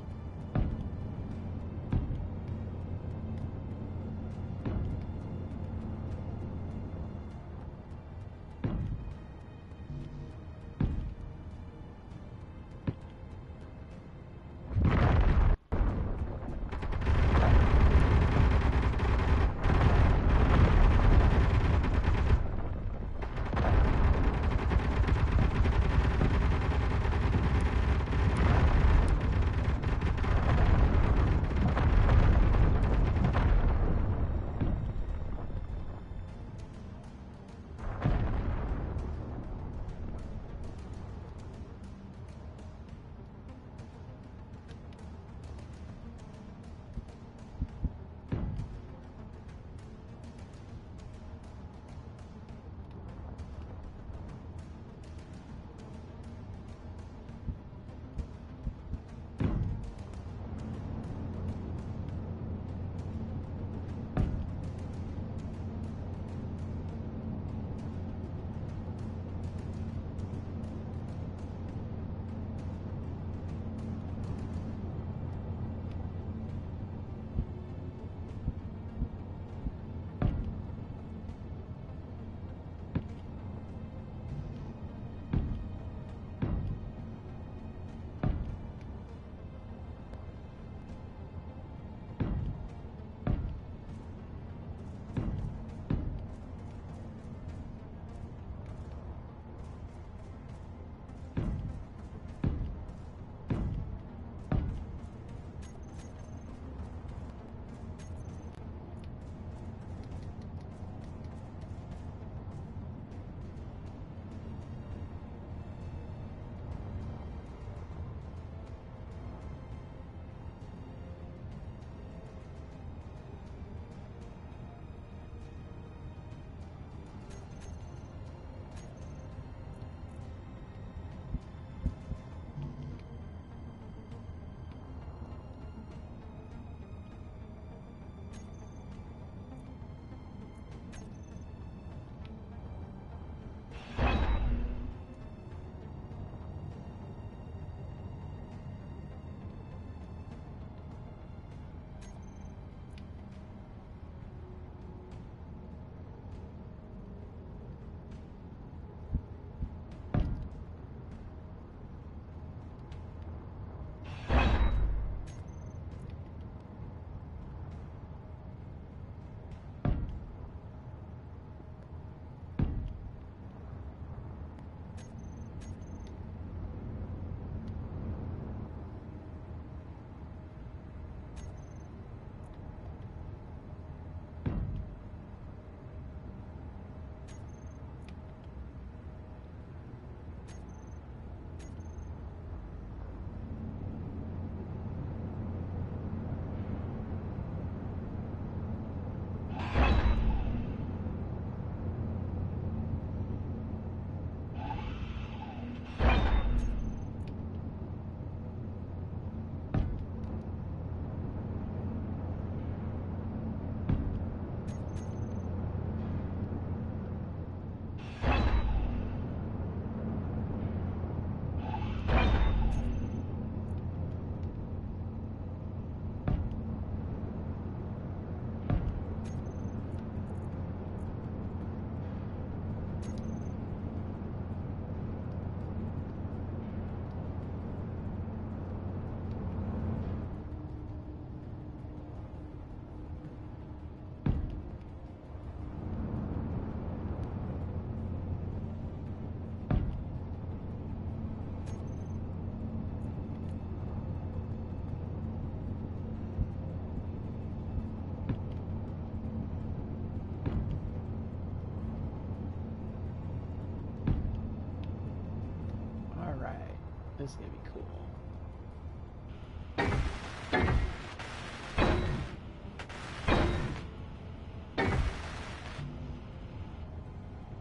This is gonna be cool.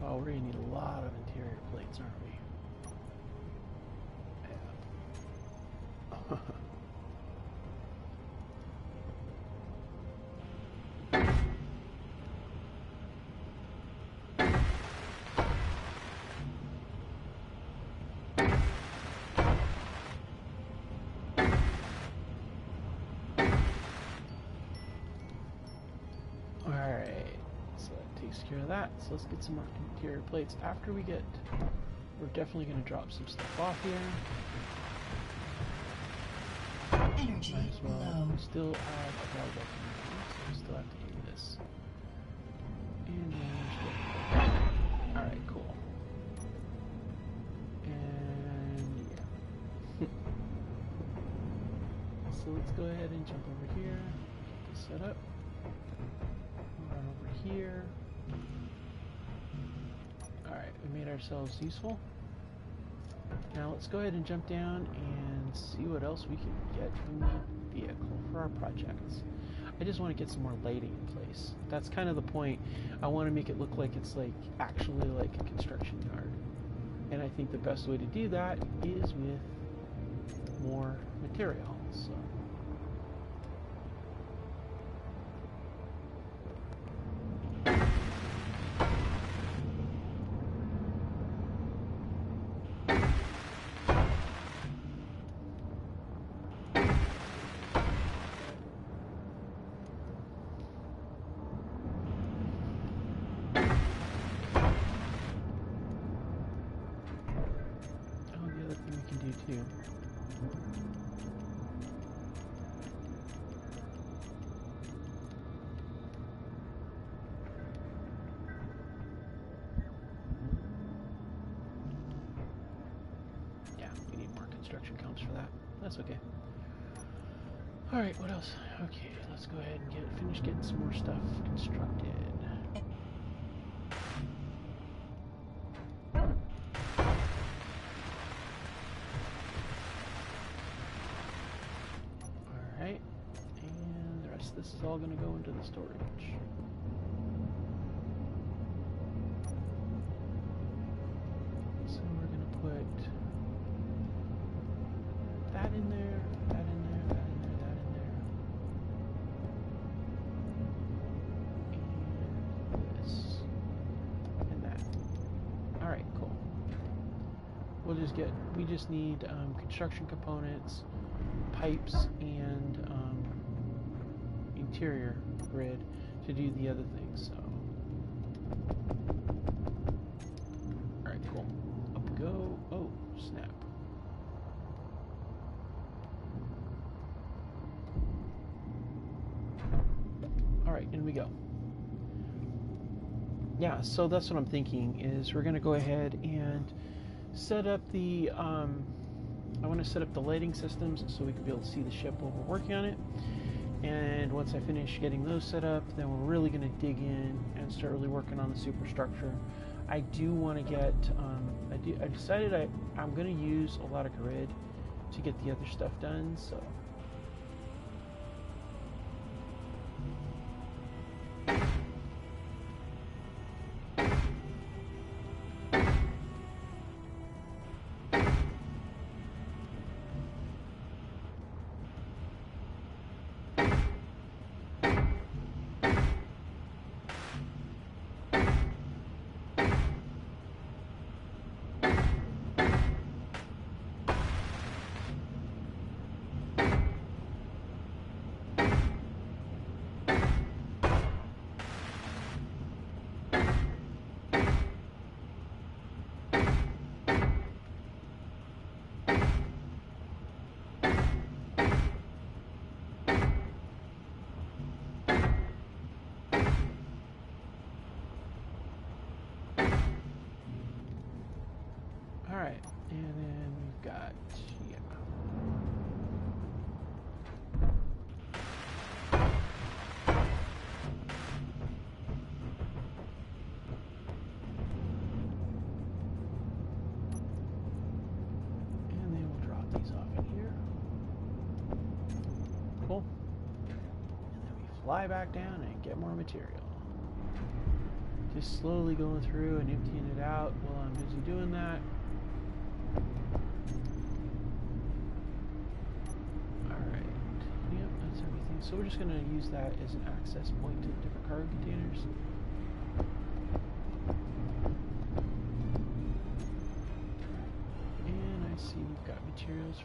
Oh, we're gonna need a lot of interior plates, aren't we? Yeah. Alright, so that takes care of that. So let's get some more interior plates. After we get, we're definitely going to drop some stuff off here. Energy Might as well. low. We still have a lot of documents, so we still have to do this. And alright, cool. And yeah. So let's go ahead and jump over here. Get this set up. Run over here. Alright, we made ourselves useful. Now let's go ahead and jump down and see what else we can get from the vehicle for our projects. I just want to get some more lighting in place. That's kind of the point. I want to make it look like it's like actually like a construction yard. And I think the best way to do that is with more material. So too. Yeah, we need more construction comps for that. That's okay. Alright, what else? Okay, let's go ahead and finish getting some more stuff constructed. This is all going to go into the storage. So we're going to put that in there, that in there, that in there, that in there. And this. And that. Alright, cool. We just need construction components, pipes, and interior grid to do the other things. So, all right, cool. Up we go. Oh, snap! All right, in we go. Yeah, so that's what I'm thinking. Is we're gonna go ahead and set up the. I want to set up the lighting systems so we can be able to see the ship while we're working on it. And once I finish getting those set up, then we're really going to dig in and start really working on the superstructure. I do want to get, I decided I'm going to use a lot of grid to get the other stuff done, so. Alright, and then we've got, yeah. And then we'll drop fly back down and get more material. Just slowly going through and emptying it out while I'm busy doing that. Alright, yep, that's everything. So we're just going to use that as an access point to different cargo containers. And I see we've got materials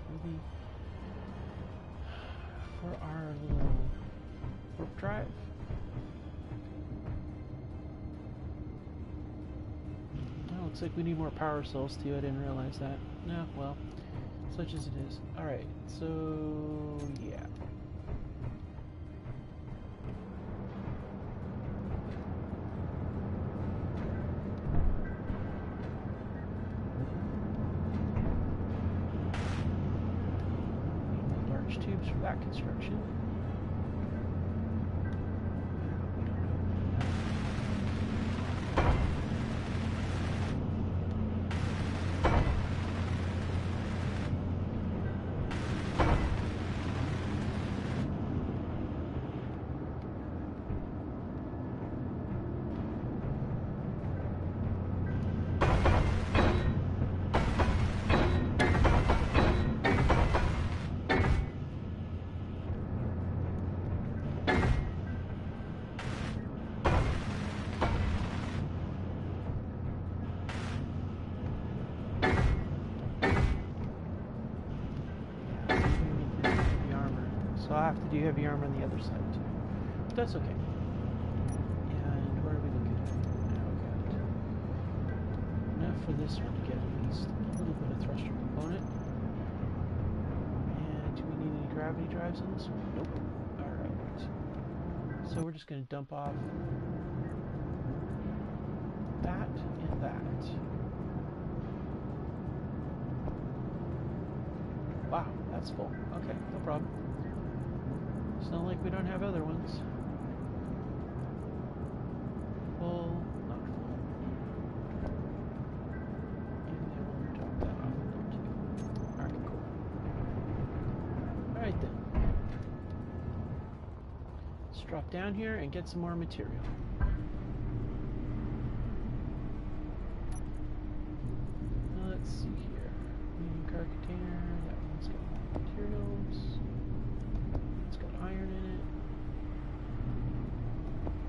for our little warp drive. Looks like we need more power cells too. I didn't realize that. No, well, such as it is. Alright, so yeah. Large tubes for that construction. So I'll have to do heavy armor on the other side too. But that's okay. And where are we looking at? Now we got enough for this one to get at least a little bit of thruster component. And do we need any gravity drives on this one? Nope. Alright. So we're just going to dump off that and that. Wow, that's full. Okay, no problem. It's not like we don't have other ones. Full, not full. And then we'll drop that off in there too. Alright, cool. Alright then. Let's drop down here and get some more material. Let's see here. Medium car container. That one's got more materials. It's got iron in it.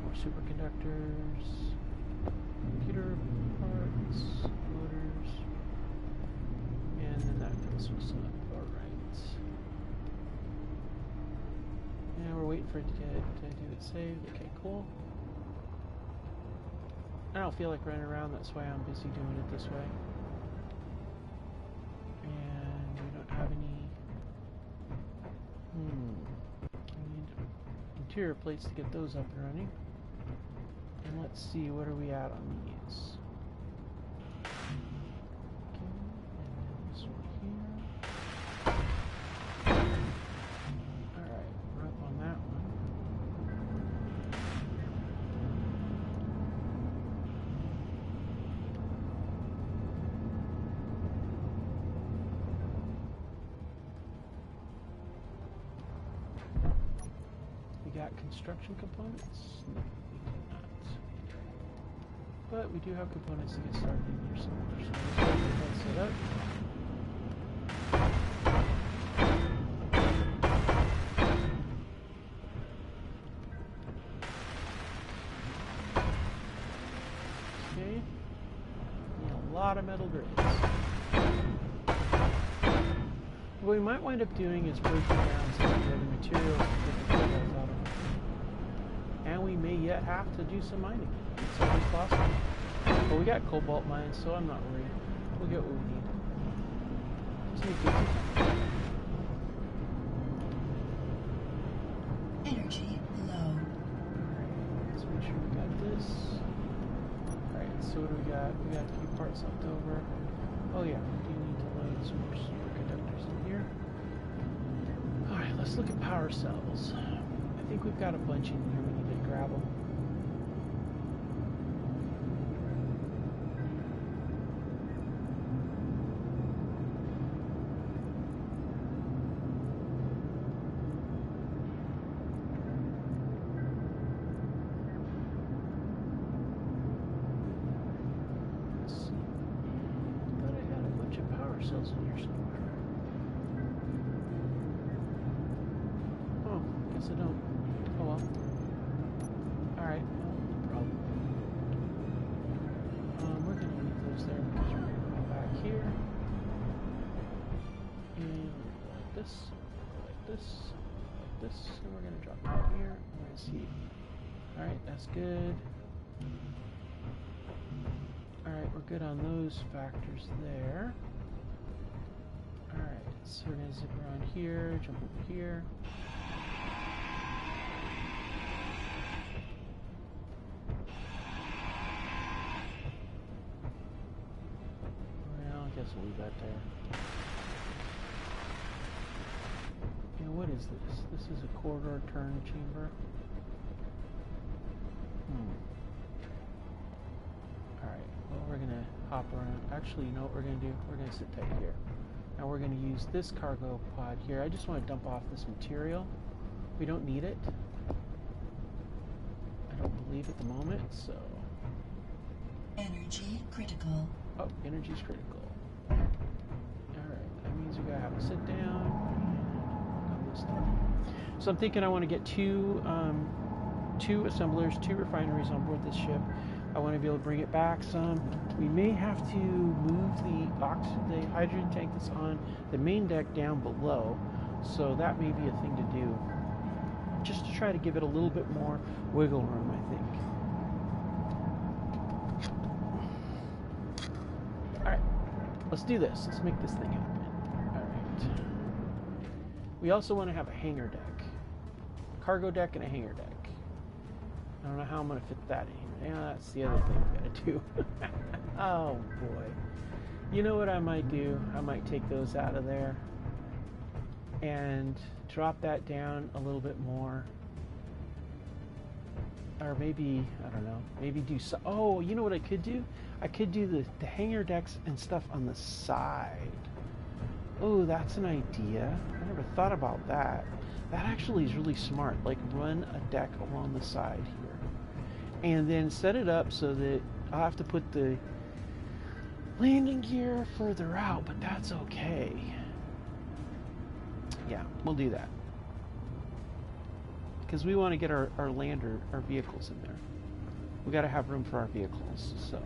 More superconductors. Computer parts. Motors. And then that fills us up. Alright. Yeah, we're waiting for it to do it saved. Okay, cool. I don't feel like running around, that's why I'm busy doing it this way. And we don't have any... we need interior plates to get those up and running. And let's see, what are we at on these? Okay, and then this one here. Alright, we're up on that one. We got construction components? No, we do not. But we do have components to get started in here somewhere. So let's go ahead and set up. Okay. Need a lot of metal grids. What we might wind up doing is breaking down some of the other materials to get the cobalt out of them. And we may yet have to do some mining. It's always possible. But we got cobalt mines, so I'm not worried. We'll get what we need. Just need to Energy low. Alright, let's make sure we got this. Alright, so what do we got? We got a few parts left over. Oh yeah, we do need to load some more superconductors in here. Alright, let's look at power cells. I think we've got a bunch in here. We need to grab them. power cells in here somewhere. Oh, guess I don't. Oh well. Alright, no problem. We're going to leave those there because we're going to go back here. And we're going to go like this, like this, like this. And we're going to drop that here. We're going to see. Alright, that's good. Alright, we're good on those factors there. Alright, so we're going to zip around here, jump over here. Well, I guess we'll leave that there. Now, what is this? This is a corridor turn chamber. Alright, well, we're going to hop around. Actually, you know what we're going to do? We're going to sit tight here. Now we're going to use this cargo pod here. I just want to dump off this material. We don't need it. I don't believe at the moment, so... Energy critical. Oh, energy's critical. Alright, that means we gotta have a sit down and work on this stuff. So I'm thinking I want to get two assemblers, 2 refineries on board this ship. I want to be able to bring it back some. We may have to move the hydrogen tank that's on the main deck down below, so that may be a thing to do, just to try to give it a little bit more wiggle room, I think. Alright, let's do this. Let's make this thing happen. Alright. We also want to have a hangar deck. A cargo deck and a hangar deck. I don't know how I'm going to fit that in here. Yeah, that's the other thing we got to do. Oh, boy. You know what I might do? I might take those out of there and drop that down a little bit more. Or maybe, I don't know, maybe do so. Oh, you know what I could do? I could do the hangar decks and stuff on the side. Oh, that's an idea. I never thought about that. That actually is really smart. Like, run a deck along the side here. And then set it up so that I'll have to put the landing gear further out, but that's okay. Yeah, we'll do that. Because we want to get our lander, our vehicles in there. We got to have room for our vehicles, so.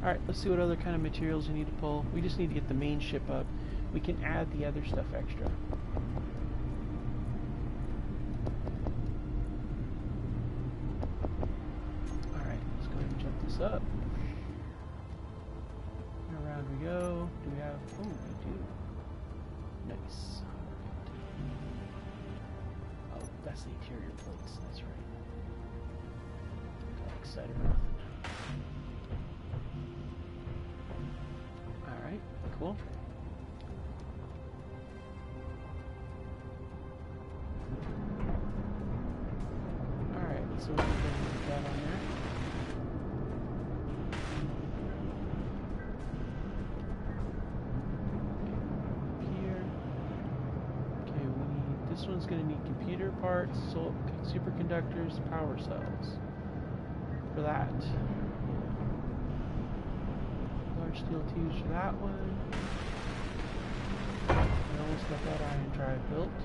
Alright, let's see what other kind of materials we need to pull. We just need to get the main ship up. We can add the other stuff extra. Alright, let's go ahead and jump this up. And around we go. Do we have... Oh, we do. Nice. Alright. Oh, that's the interior plates. That's right. Got excited or nothing. Alright, cool. Alright, so we're going to put that on there. Here. Okay, we need, this one's going to need computer parts, superconductors, power cells. For that. Large steel tubes for that one. I almost got that iron drive built.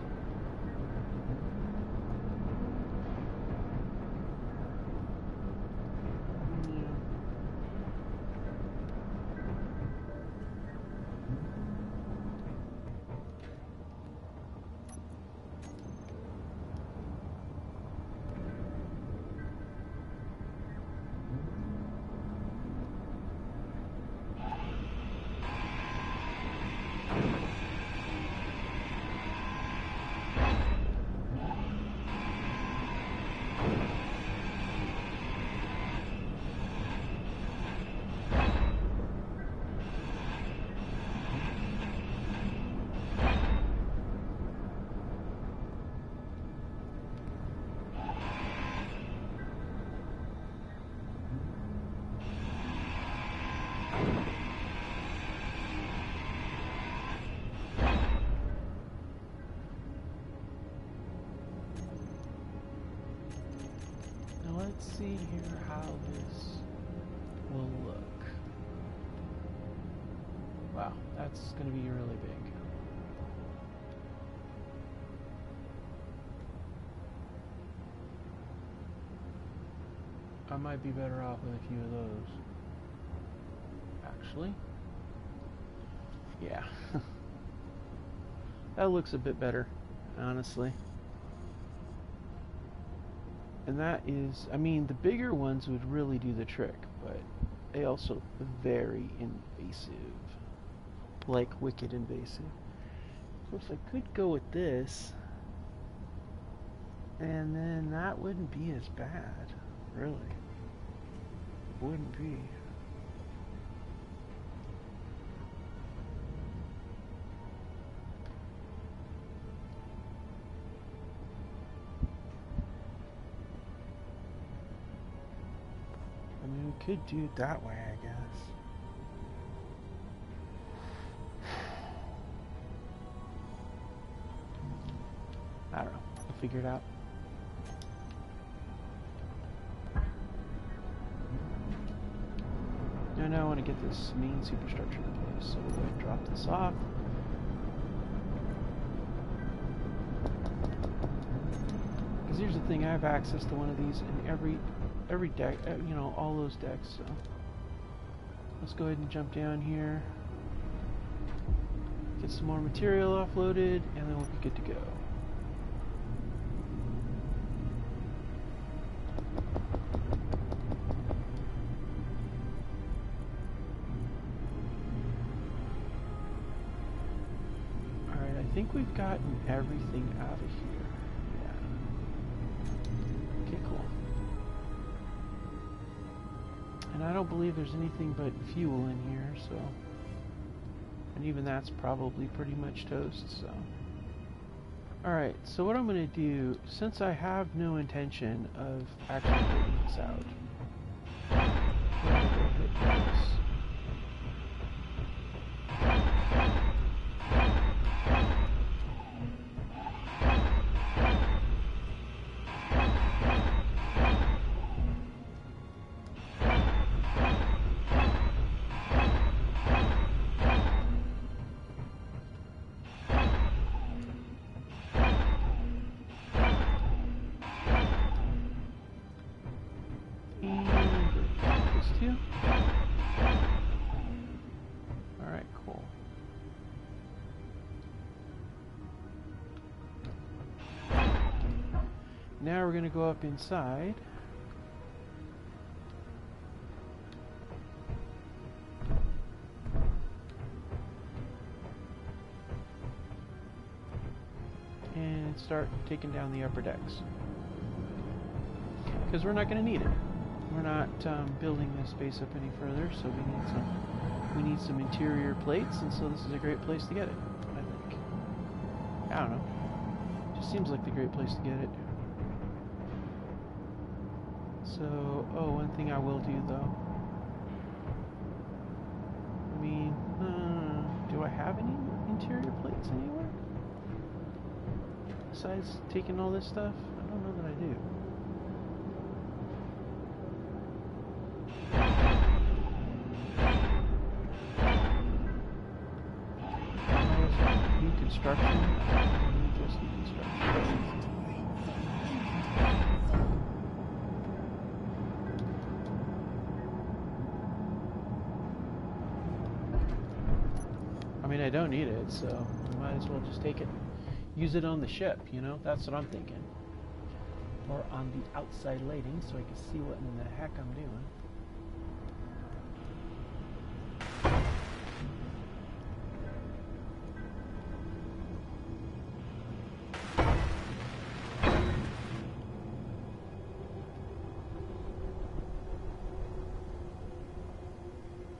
Let's see here how this will look. It's going to be really big. I might be better off with a few of those. Actually. Yeah. That looks a bit better, honestly. And that is, I mean, the bigger ones would really do the trick, but they also very invasive. Like wicked invasive. So if I could go with this, and then that wouldn't be as bad, really. Wouldn't be. I mean, we could do it that way, I guess. I don't know. We'll figure it out. Now I want to get this main superstructure in place, so we'll go ahead and drop this off. Because here's the thing, I have access to one of these in every deck, you know, all those decks, so let's go ahead and jump down here, get some more material offloaded, and then we'll be good to go. Alright, I think we've gotten everything out of here. Yeah. Okay, cool. And I don't believe there's anything but fuel in here, so... And even that's probably pretty much toast, so... Alright, so what I'm going to do, since I have no intention of actually putting this out, I'm going to go hit this. Alright, cool. Now we're going to go up inside. And start taking down the upper decks. Because we're not going to need it. We're not building this space up any further, so we need some interior plates, and so this is a great place to get it, I think. I don't know. Just seems like the great place to get it. So, oh, one thing I will do though. I mean, do I have any interior plates anywhere? Besides taking all this stuff? I don't know that I do. New construction? Just new construction. I mean, I don't need it, so I might as well just take it. Use it on the ship, you know? That's what I'm thinking. Or on the outside lighting, so I can see what in the heck I'm doing.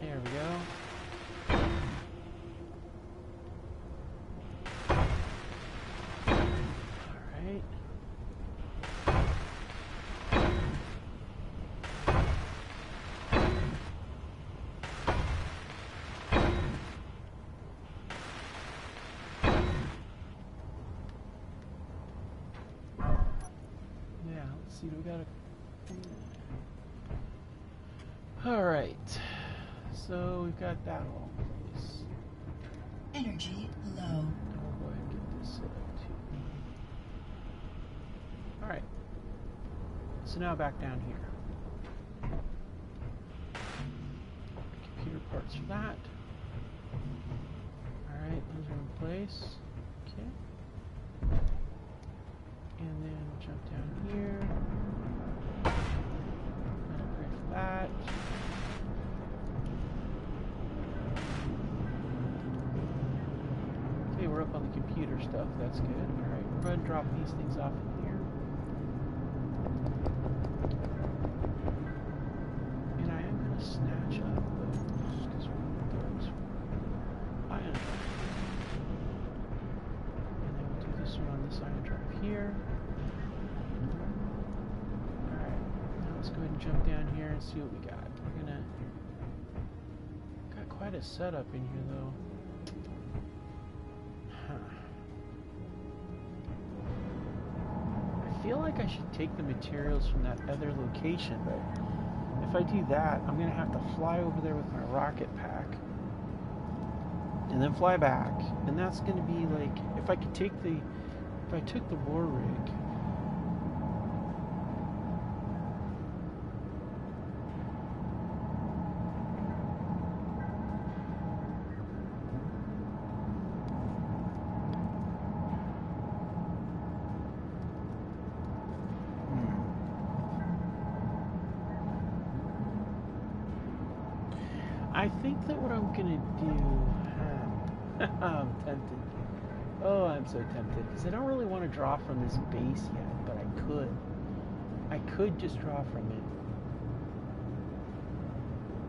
There we go. Alright. Yeah, let's see, do we got a... Alright. So we've got that all in place. Energy low. Now we'll go ahead and get this set up too. Alright. So now back down here. Computer parts for that. Alright, those are in place. Okay. And then we'll jump down here. And upgrade for that. Okay, we're up on the computer stuff. That's good. Alright, we're going to drop these things off in here. And I am going to snatch up those because we're going to those ion drive. And then we'll do this one on this ion drive here. Alright, now let's go ahead and jump down here and see what we got. We're going to... Got quite a setup in here though. I feel like I should take the materials from that other location, but if I do that, I'm going to have to fly over there with my rocket pack and then fly back, and that's going to be like, if I took the war rig, I think that what I'm gonna do, I'm tempted. Oh, I'm so tempted because I don't really want to draw from this base yet, but I could. I could just draw from it.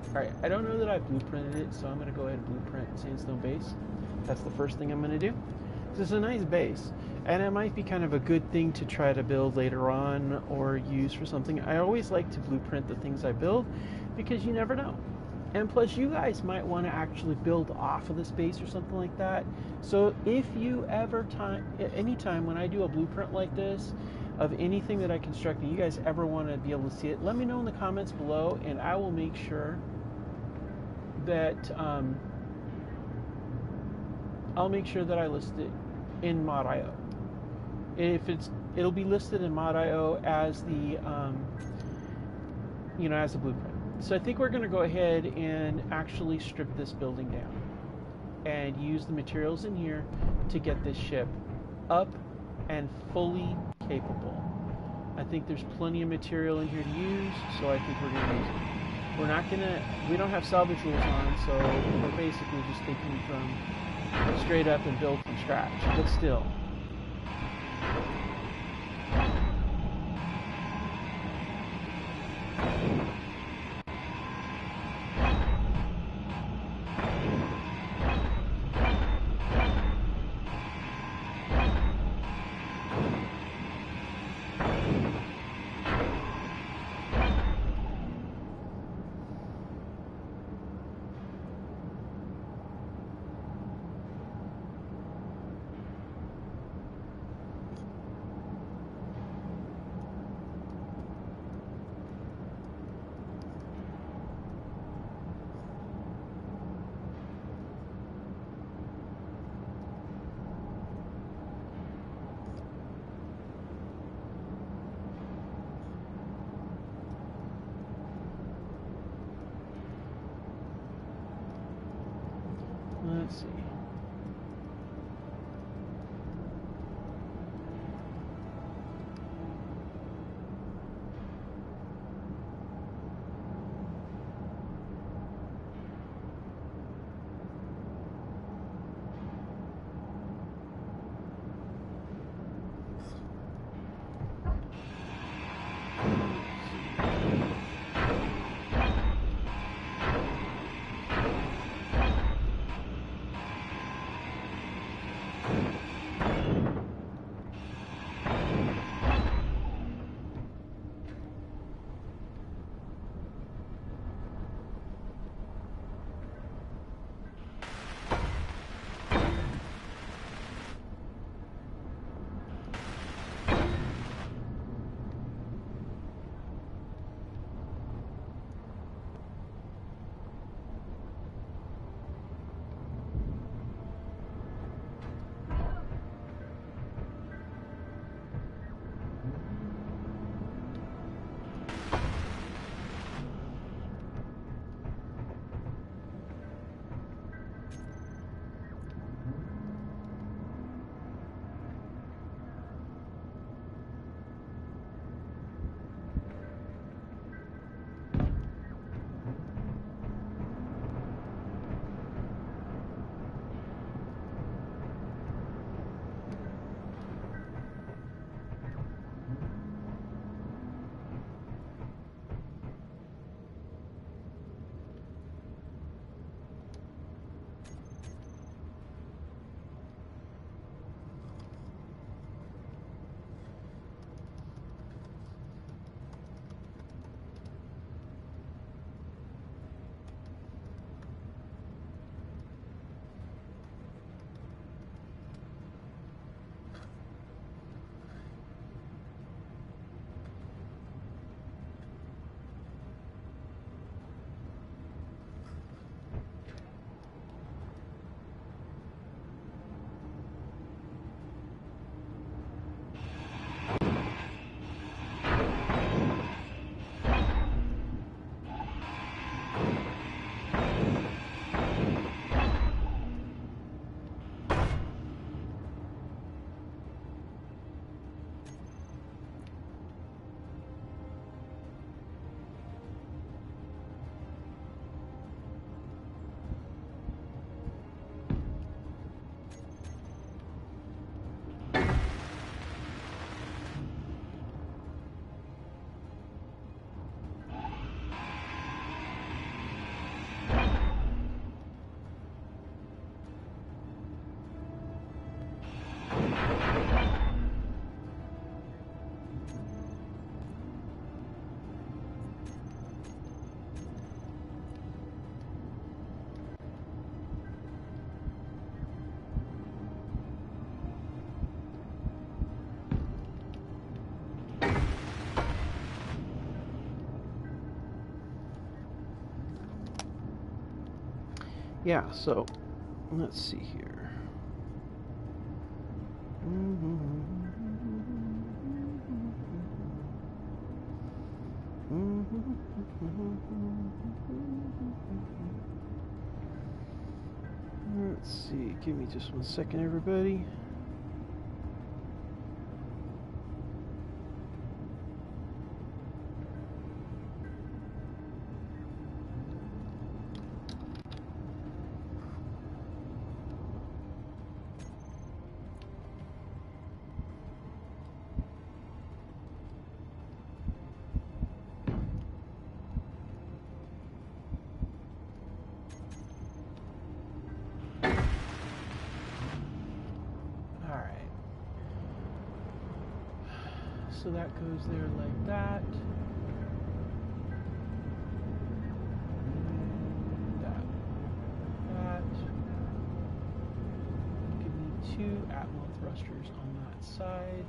All right, I don't know that I've blueprinted it, so I'm gonna go ahead and blueprint Sandstone base. That's the first thing I'm gonna do. It's a nice base, and it might be kind of a good thing to try to build later on or use for something. I always like to blueprint the things I build because you never know. And plus, you guys might want to actually build off of the space or something like that. So if you ever anytime when I do a blueprint like this of anything that I construct and you guys ever want to be able to see it, let me know in the comments below, and I will make sure that I'll make sure that I list it in Mod.io. It'll be listed in Mod.io as the as a blueprint. So I think we're going to go ahead and actually strip this building down and use the materials in here to get this ship up and fully capable. I think there's plenty of material in here to use, so I think we're going to use it. We don't have salvage rules on, so we're basically just taking from straight up and build from scratch, but still. Let's see. Yeah, so let's see here. Let's see, give me just 1 second, everybody. So that goes there like that. That. Give me 2 Atmo thrusters on that side.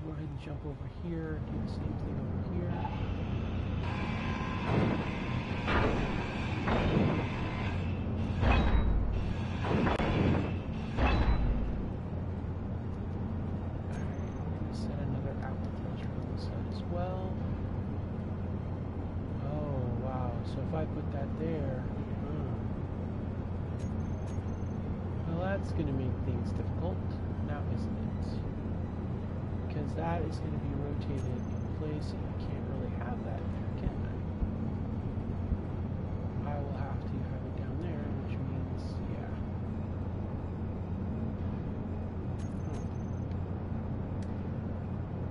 Go ahead and jump over here. Do the same thing over here. If I put that there, well, that's going to make things difficult, now isn't it? Because that is going to be rotated in place, and I can't really have that there, can I? I will have to have it down there, which means, yeah.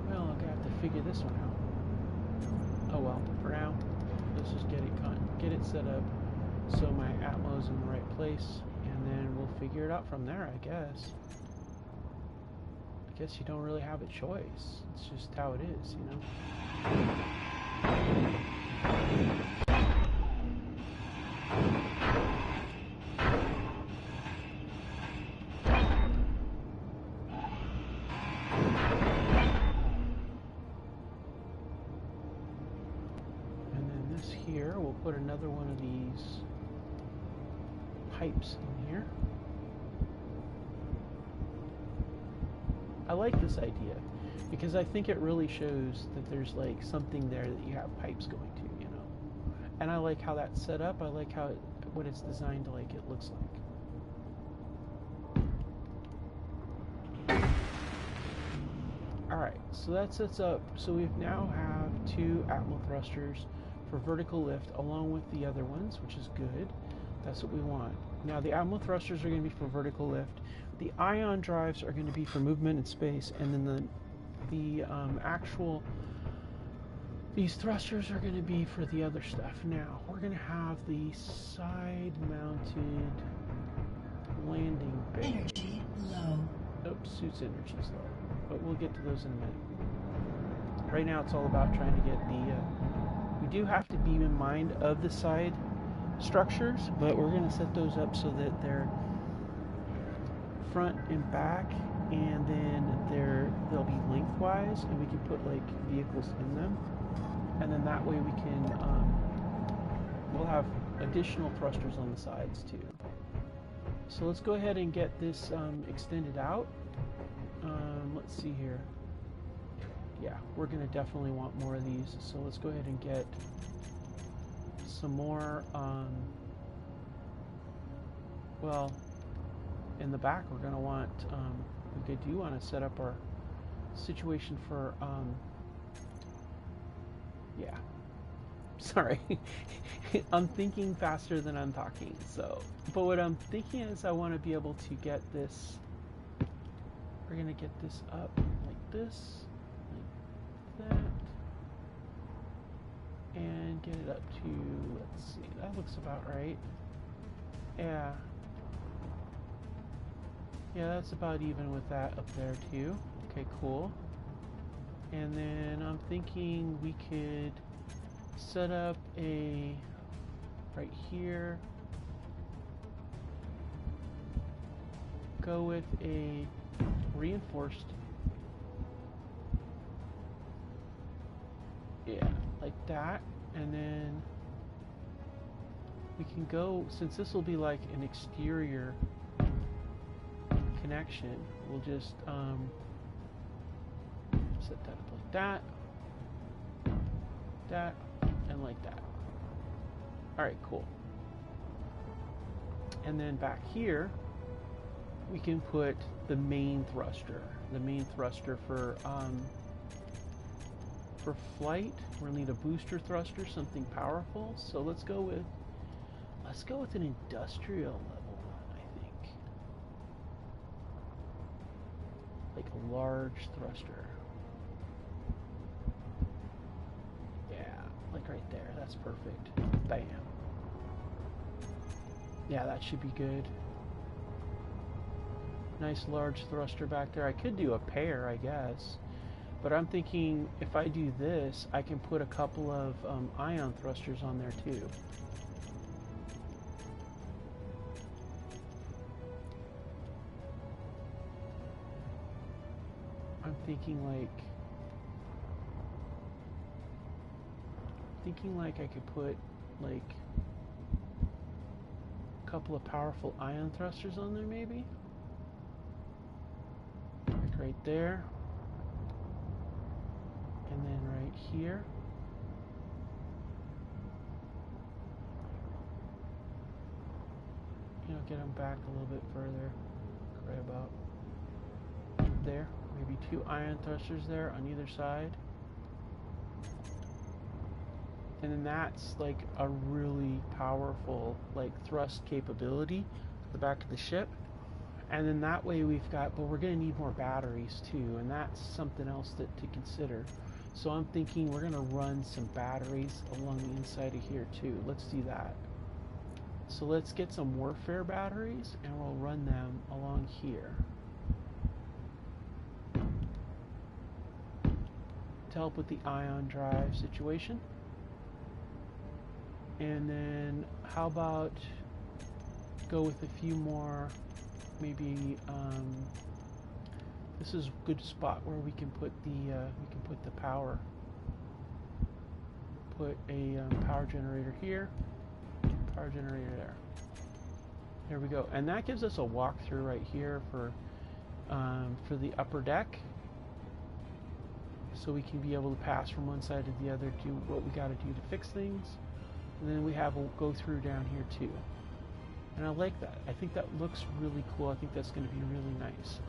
Well, I'm going to have to figure this one out. Oh well, for now, let's just get it set up so my Atmo's in the right place, and then we'll figure it out from there, I guess. I guess you don't really have a choice. It's just how it is, you know? Here, we'll put another one of these pipes in here. I like this idea because I think it really shows that there's like something there that you have pipes going to, you know. And I like how that's set up. I like how what it's designed to like it looks like. Alright, so that sets up, so we now have 2 Atmo thrusters for vertical lift along with the other ones, which is good. That's what we want. Now the Atmo thrusters are going to be for vertical lift. The ion drives are going to be for movement in space, and then these thrusters are going to be for the other stuff. Now we're going to have the side-mounted landing bay. Energy low. Oops, suit's energy's low, but we'll get to those in a minute. Right now it's all about trying to get the we do have to be in mind of the side structures, but we're going to set those up so that they're front and back, and then they'll be lengthwise, and we can put like vehicles in them, and then that way we can we'll have additional thrusters on the sides too. So let's go ahead and get this extended out. Let's see here. Yeah, we're going to definitely want more of these, so let's go ahead and get some more, well, in the back we're going to want, we do want to set up our situation for, yeah, sorry, I'm thinking faster than I'm talking, so, but what I'm thinking is I want to be able to get this, we're going to get this up like this, like that, and get it up to, let's see, that looks about right. Yeah, that's about even with that up there too. Okay, cool. And then I'm thinking we could set up a right here, go with a reinforced, yeah, like that. And then we can go, since this will be like an exterior connection, we'll just set that up like that, and like that. Alright, cool. And then back here we can put the main thruster. The main thruster for flight, we'll need a booster thruster, something powerful. So let's go with an industrial level one, I think. Like a large thruster. Yeah, like right there. That's perfect. Bam. Yeah, that should be good. Nice large thruster back there. I could do a pair, I guess. But I'm thinking if I do this, I can put a couple of ion thrusters on there too. I'm thinking like I could put like a couple of powerful ion thrusters on there maybe. Like right there. And then right here. Get them back a little bit further. Right about there. Maybe 2 ion thrusters there on either side. And then that's like a really powerful like thrust capability to the back of the ship. And then that way we've got, but we're going to need more batteries too, and that's something else to consider. So I'm thinking we're going to run some batteries along the inside of here too. Let's do that. So let's get some warfare batteries and we'll run them along here to help with the ion drive situation. And then how about go with a few more, maybe this is a good spot where we can put the power. Put a power generator here, power generator there. There we go, and that gives us a walkthrough right here for the upper deck, so we can be able to pass from one side to the other, do what we got to do to fix things, and then we have a go through down here too. And I like that. I think that looks really cool. I think that's going to be really nice.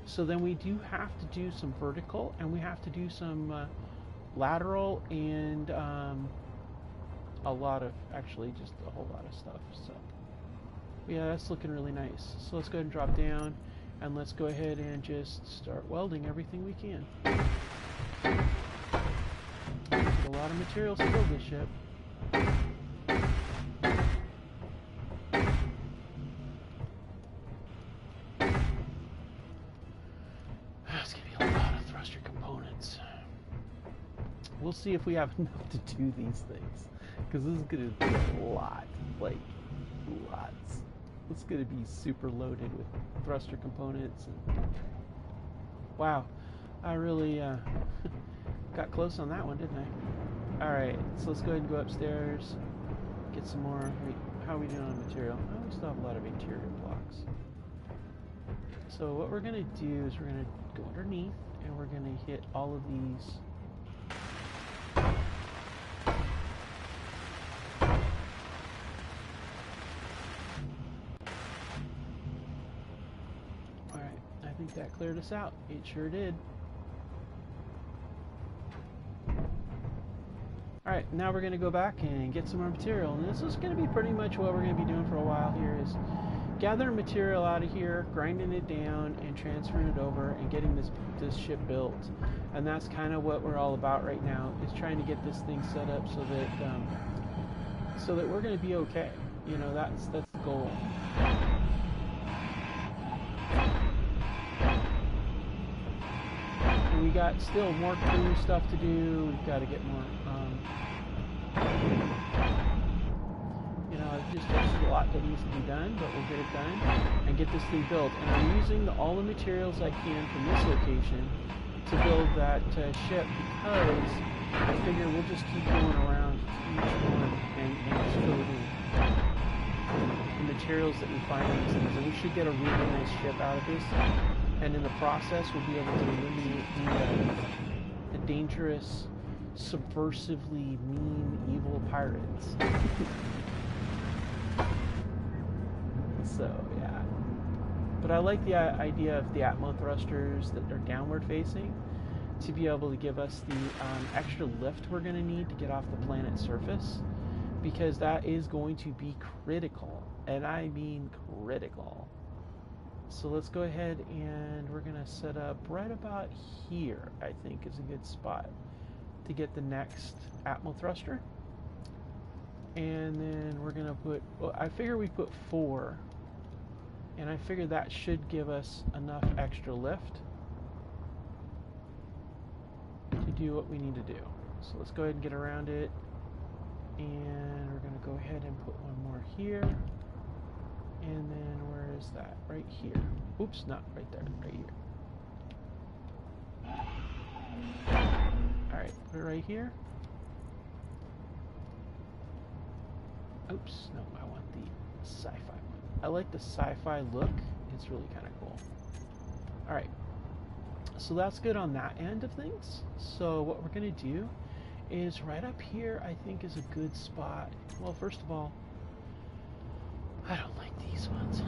So then we do have to do some vertical, and we have to do some lateral, and a lot of, actually just a whole lot of stuff. So yeah, that's looking really nice. So let's go ahead and drop down, and let's go ahead and just start welding everything we can. There's a lot of materials to build this ship. We'll see if we have enough to do these things, because this is going to be a lot, like lots. It's going to be super loaded with thruster components. And wow, I really got close on that one, didn't I? All right, so let's go ahead and go upstairs, get some more. Wait, how are we doing on material? Oh, we still have a lot of interior blocks. So what we're going to do is we're going to go underneath, and we're going to hit all of these think that cleared us out. It sure did. Alright, now we're going to go back and get some more material. And this is going to be pretty much what we're going to be doing for a while here, is gathering material out of here, grinding it down, and transferring it over, and getting this ship built. And that's kind of what we're all about right now, is trying to get this thing set up so that we're going to be okay. You know, that's the goal. And we got still more crew stuff to do. We've got to get more. There's a lot that needs to be done, but we'll get it done and get this thing built. And I'm using all the materials I can from this location to build that ship, because I figure we'll just keep going around each one and just fill it in. The materials that we find in these things, and we should get a really nice ship out of this. And in the process, we'll be able to eliminate the dangerous, subversively mean, evil pirates. So, yeah. But I like the idea of the Atmo thrusters that are downward facing to be able to give us the extra lift we're going to need to get off the planet's surface, because that is going to be critical, and I mean critical. So let's go ahead and we're going to set up right about here, I think is a good spot to get the next Atmo thruster. And then we're going to put, well, I figure we put 4, and I figure that should give us enough extra lift to do what we need to do. So let's go ahead and get around it, and we're going to go ahead and put one more here, and then where is that? Right here. Oops, not right there, right here. Alright, put it right here. Oops, no, I want the sci-fi one. I like the sci-fi look. It's really kind of cool. Alright, so that's good on that end of things. So what we're going to do is right up here, I think, is a good spot. Well, first of all, I don't like these ones.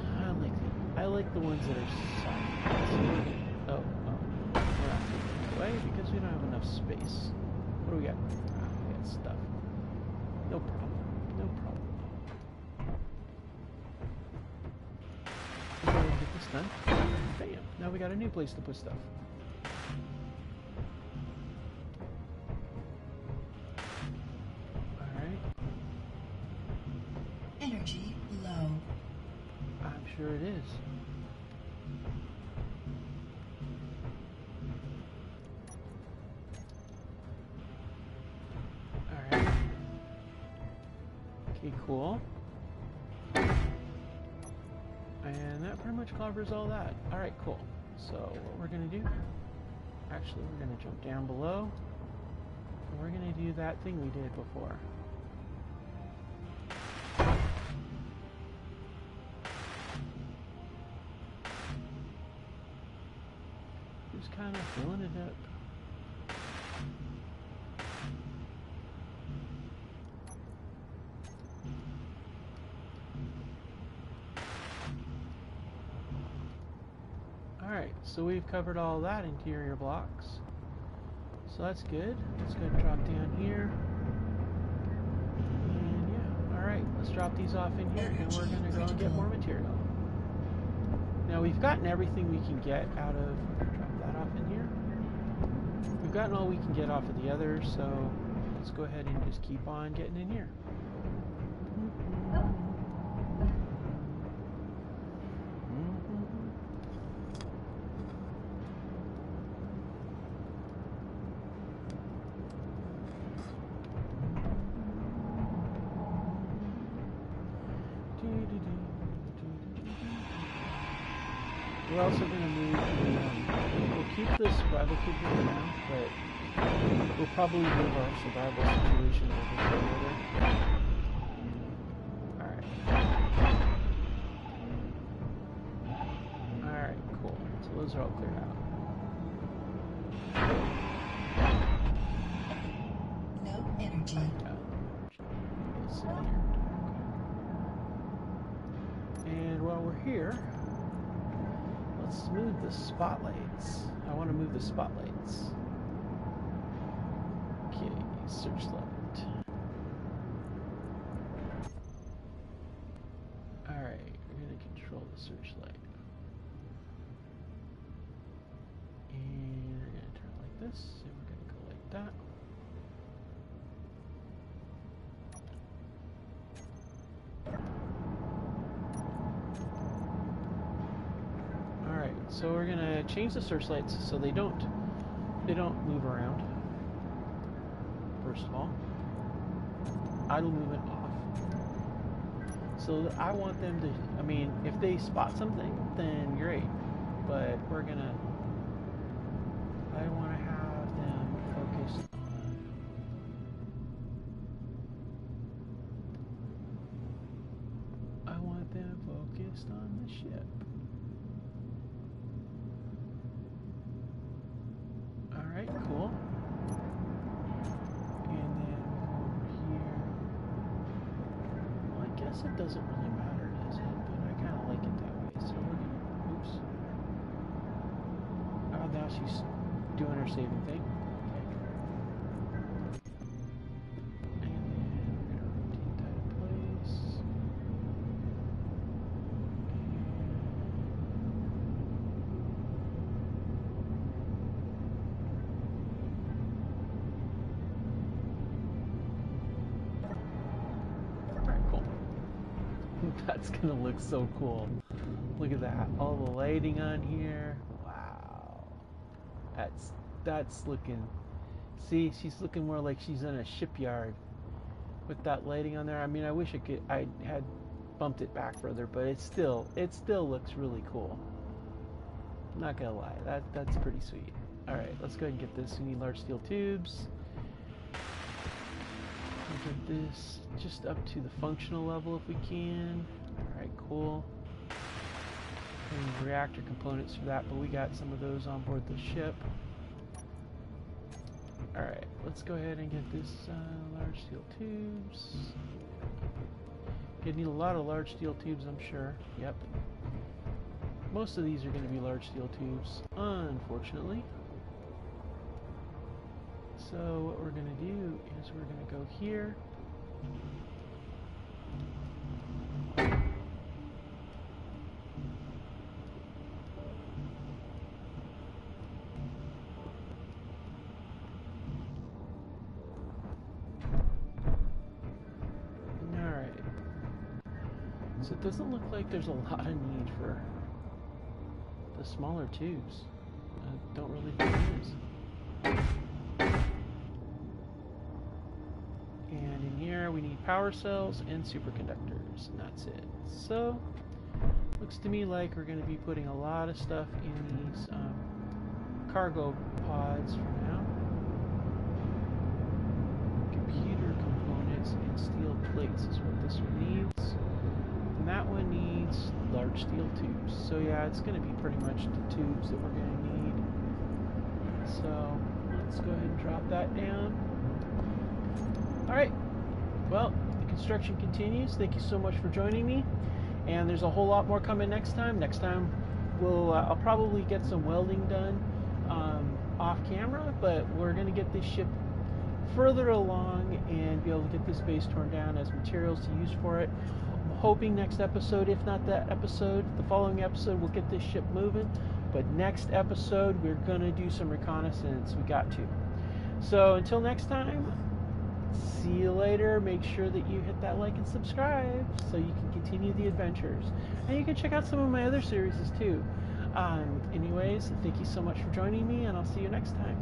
I like the ones that are sci-fi. So we're gonna, we're not taking it away because we don't have enough space. What do we got? We got stuff. No problem. No problem. Go ahead and get this done. Bam. Now we got a new place to put stuff. Alright. Energy low. I'm sure it is. Alright. Okay, cool. And that pretty much covers all that. Alright, cool. So what we're going to do, actually we're going to jump down below, and we're going to do that thing we did before. Just kind of filling it up. Alright, so we've covered all that interior blocks. So that's good. Let's go ahead and drop down here. And yeah, alright, let's drop these off in here, and we're going to go and get more material. Now we've gotten everything we can get out of, drop that off in here. We've gotten all we can get off of the others, so let's go ahead and just keep on getting in here. We're also going to move we'll keep the survival kit here for now, but we'll probably move our survival situation over to later. Alright. Alright, cool. So those are all cleared out. No energy. And while we're here, let's move the spotlights. I want to move the spotlights. Okay, searchlight. Alright, we're going to control the searchlight. And we're going to turn it like this, and we're going to go like that. Alright, so we're going to change the searchlights so they don't move around. First of all, idle movement off. So I want them to, I mean, if they spot something, then great. But we're gonna, I want to have them focus on, I want them focused on the ship. Alright, cool. It doesn't really matter, does it? But I kind of like it that way. So we're gonna, oops. Oh, now she's doing her saving thing. Okay. And then we're gonna rotate that in place. That's gonna look so cool. Look at that. All the lighting on here. Wow. That's looking. See, she's looking more like she's in a shipyard with that lighting on there. I mean, I wish I had bumped it back further, but it still looks really cool. I'm not gonna lie. That's pretty sweet. All right, let's go ahead and get this. We need large steel tubes. Get this just up to the functional level if we can. Alright, cool. And reactor components for that, but we got some of those on board the ship. Alright, let's go ahead and get this large steel tubes. Gonna need a lot of large steel tubes, I'm sure. Yep. Most of these are going to be large steel tubes, unfortunately. So what we're going to do is we're going to go here. Alright. So it doesn't look like there's a lot of need for the smaller tubes. I don't really think there is. And in here we need power cells and superconductors, and that's it. So, looks to me like we're going to be putting a lot of stuff in these cargo pods for now. Computer components and steel plates is what this one needs. And that one needs large steel tubes. So yeah, it's going to be pretty much the tubes that we're going to need. So, let's go ahead and drop that down. Alright, well, the construction continues. Thank you so much for joining me. And there's a whole lot more coming next time. Next time, I'll probably get some welding done off camera, but we're going to get this ship further along and be able to get this base torn down as materials to use for it. I'm hoping next episode, if not that episode, the following episode, we'll get this ship moving. But next episode, we're going to do some reconnaissance. We got to. So until next time, see you later. Make sure that you hit that like and subscribe so you can continue the adventures. And you can check out some of my other series too. Anyways, thank you so much for joining me, and I'll see you next time.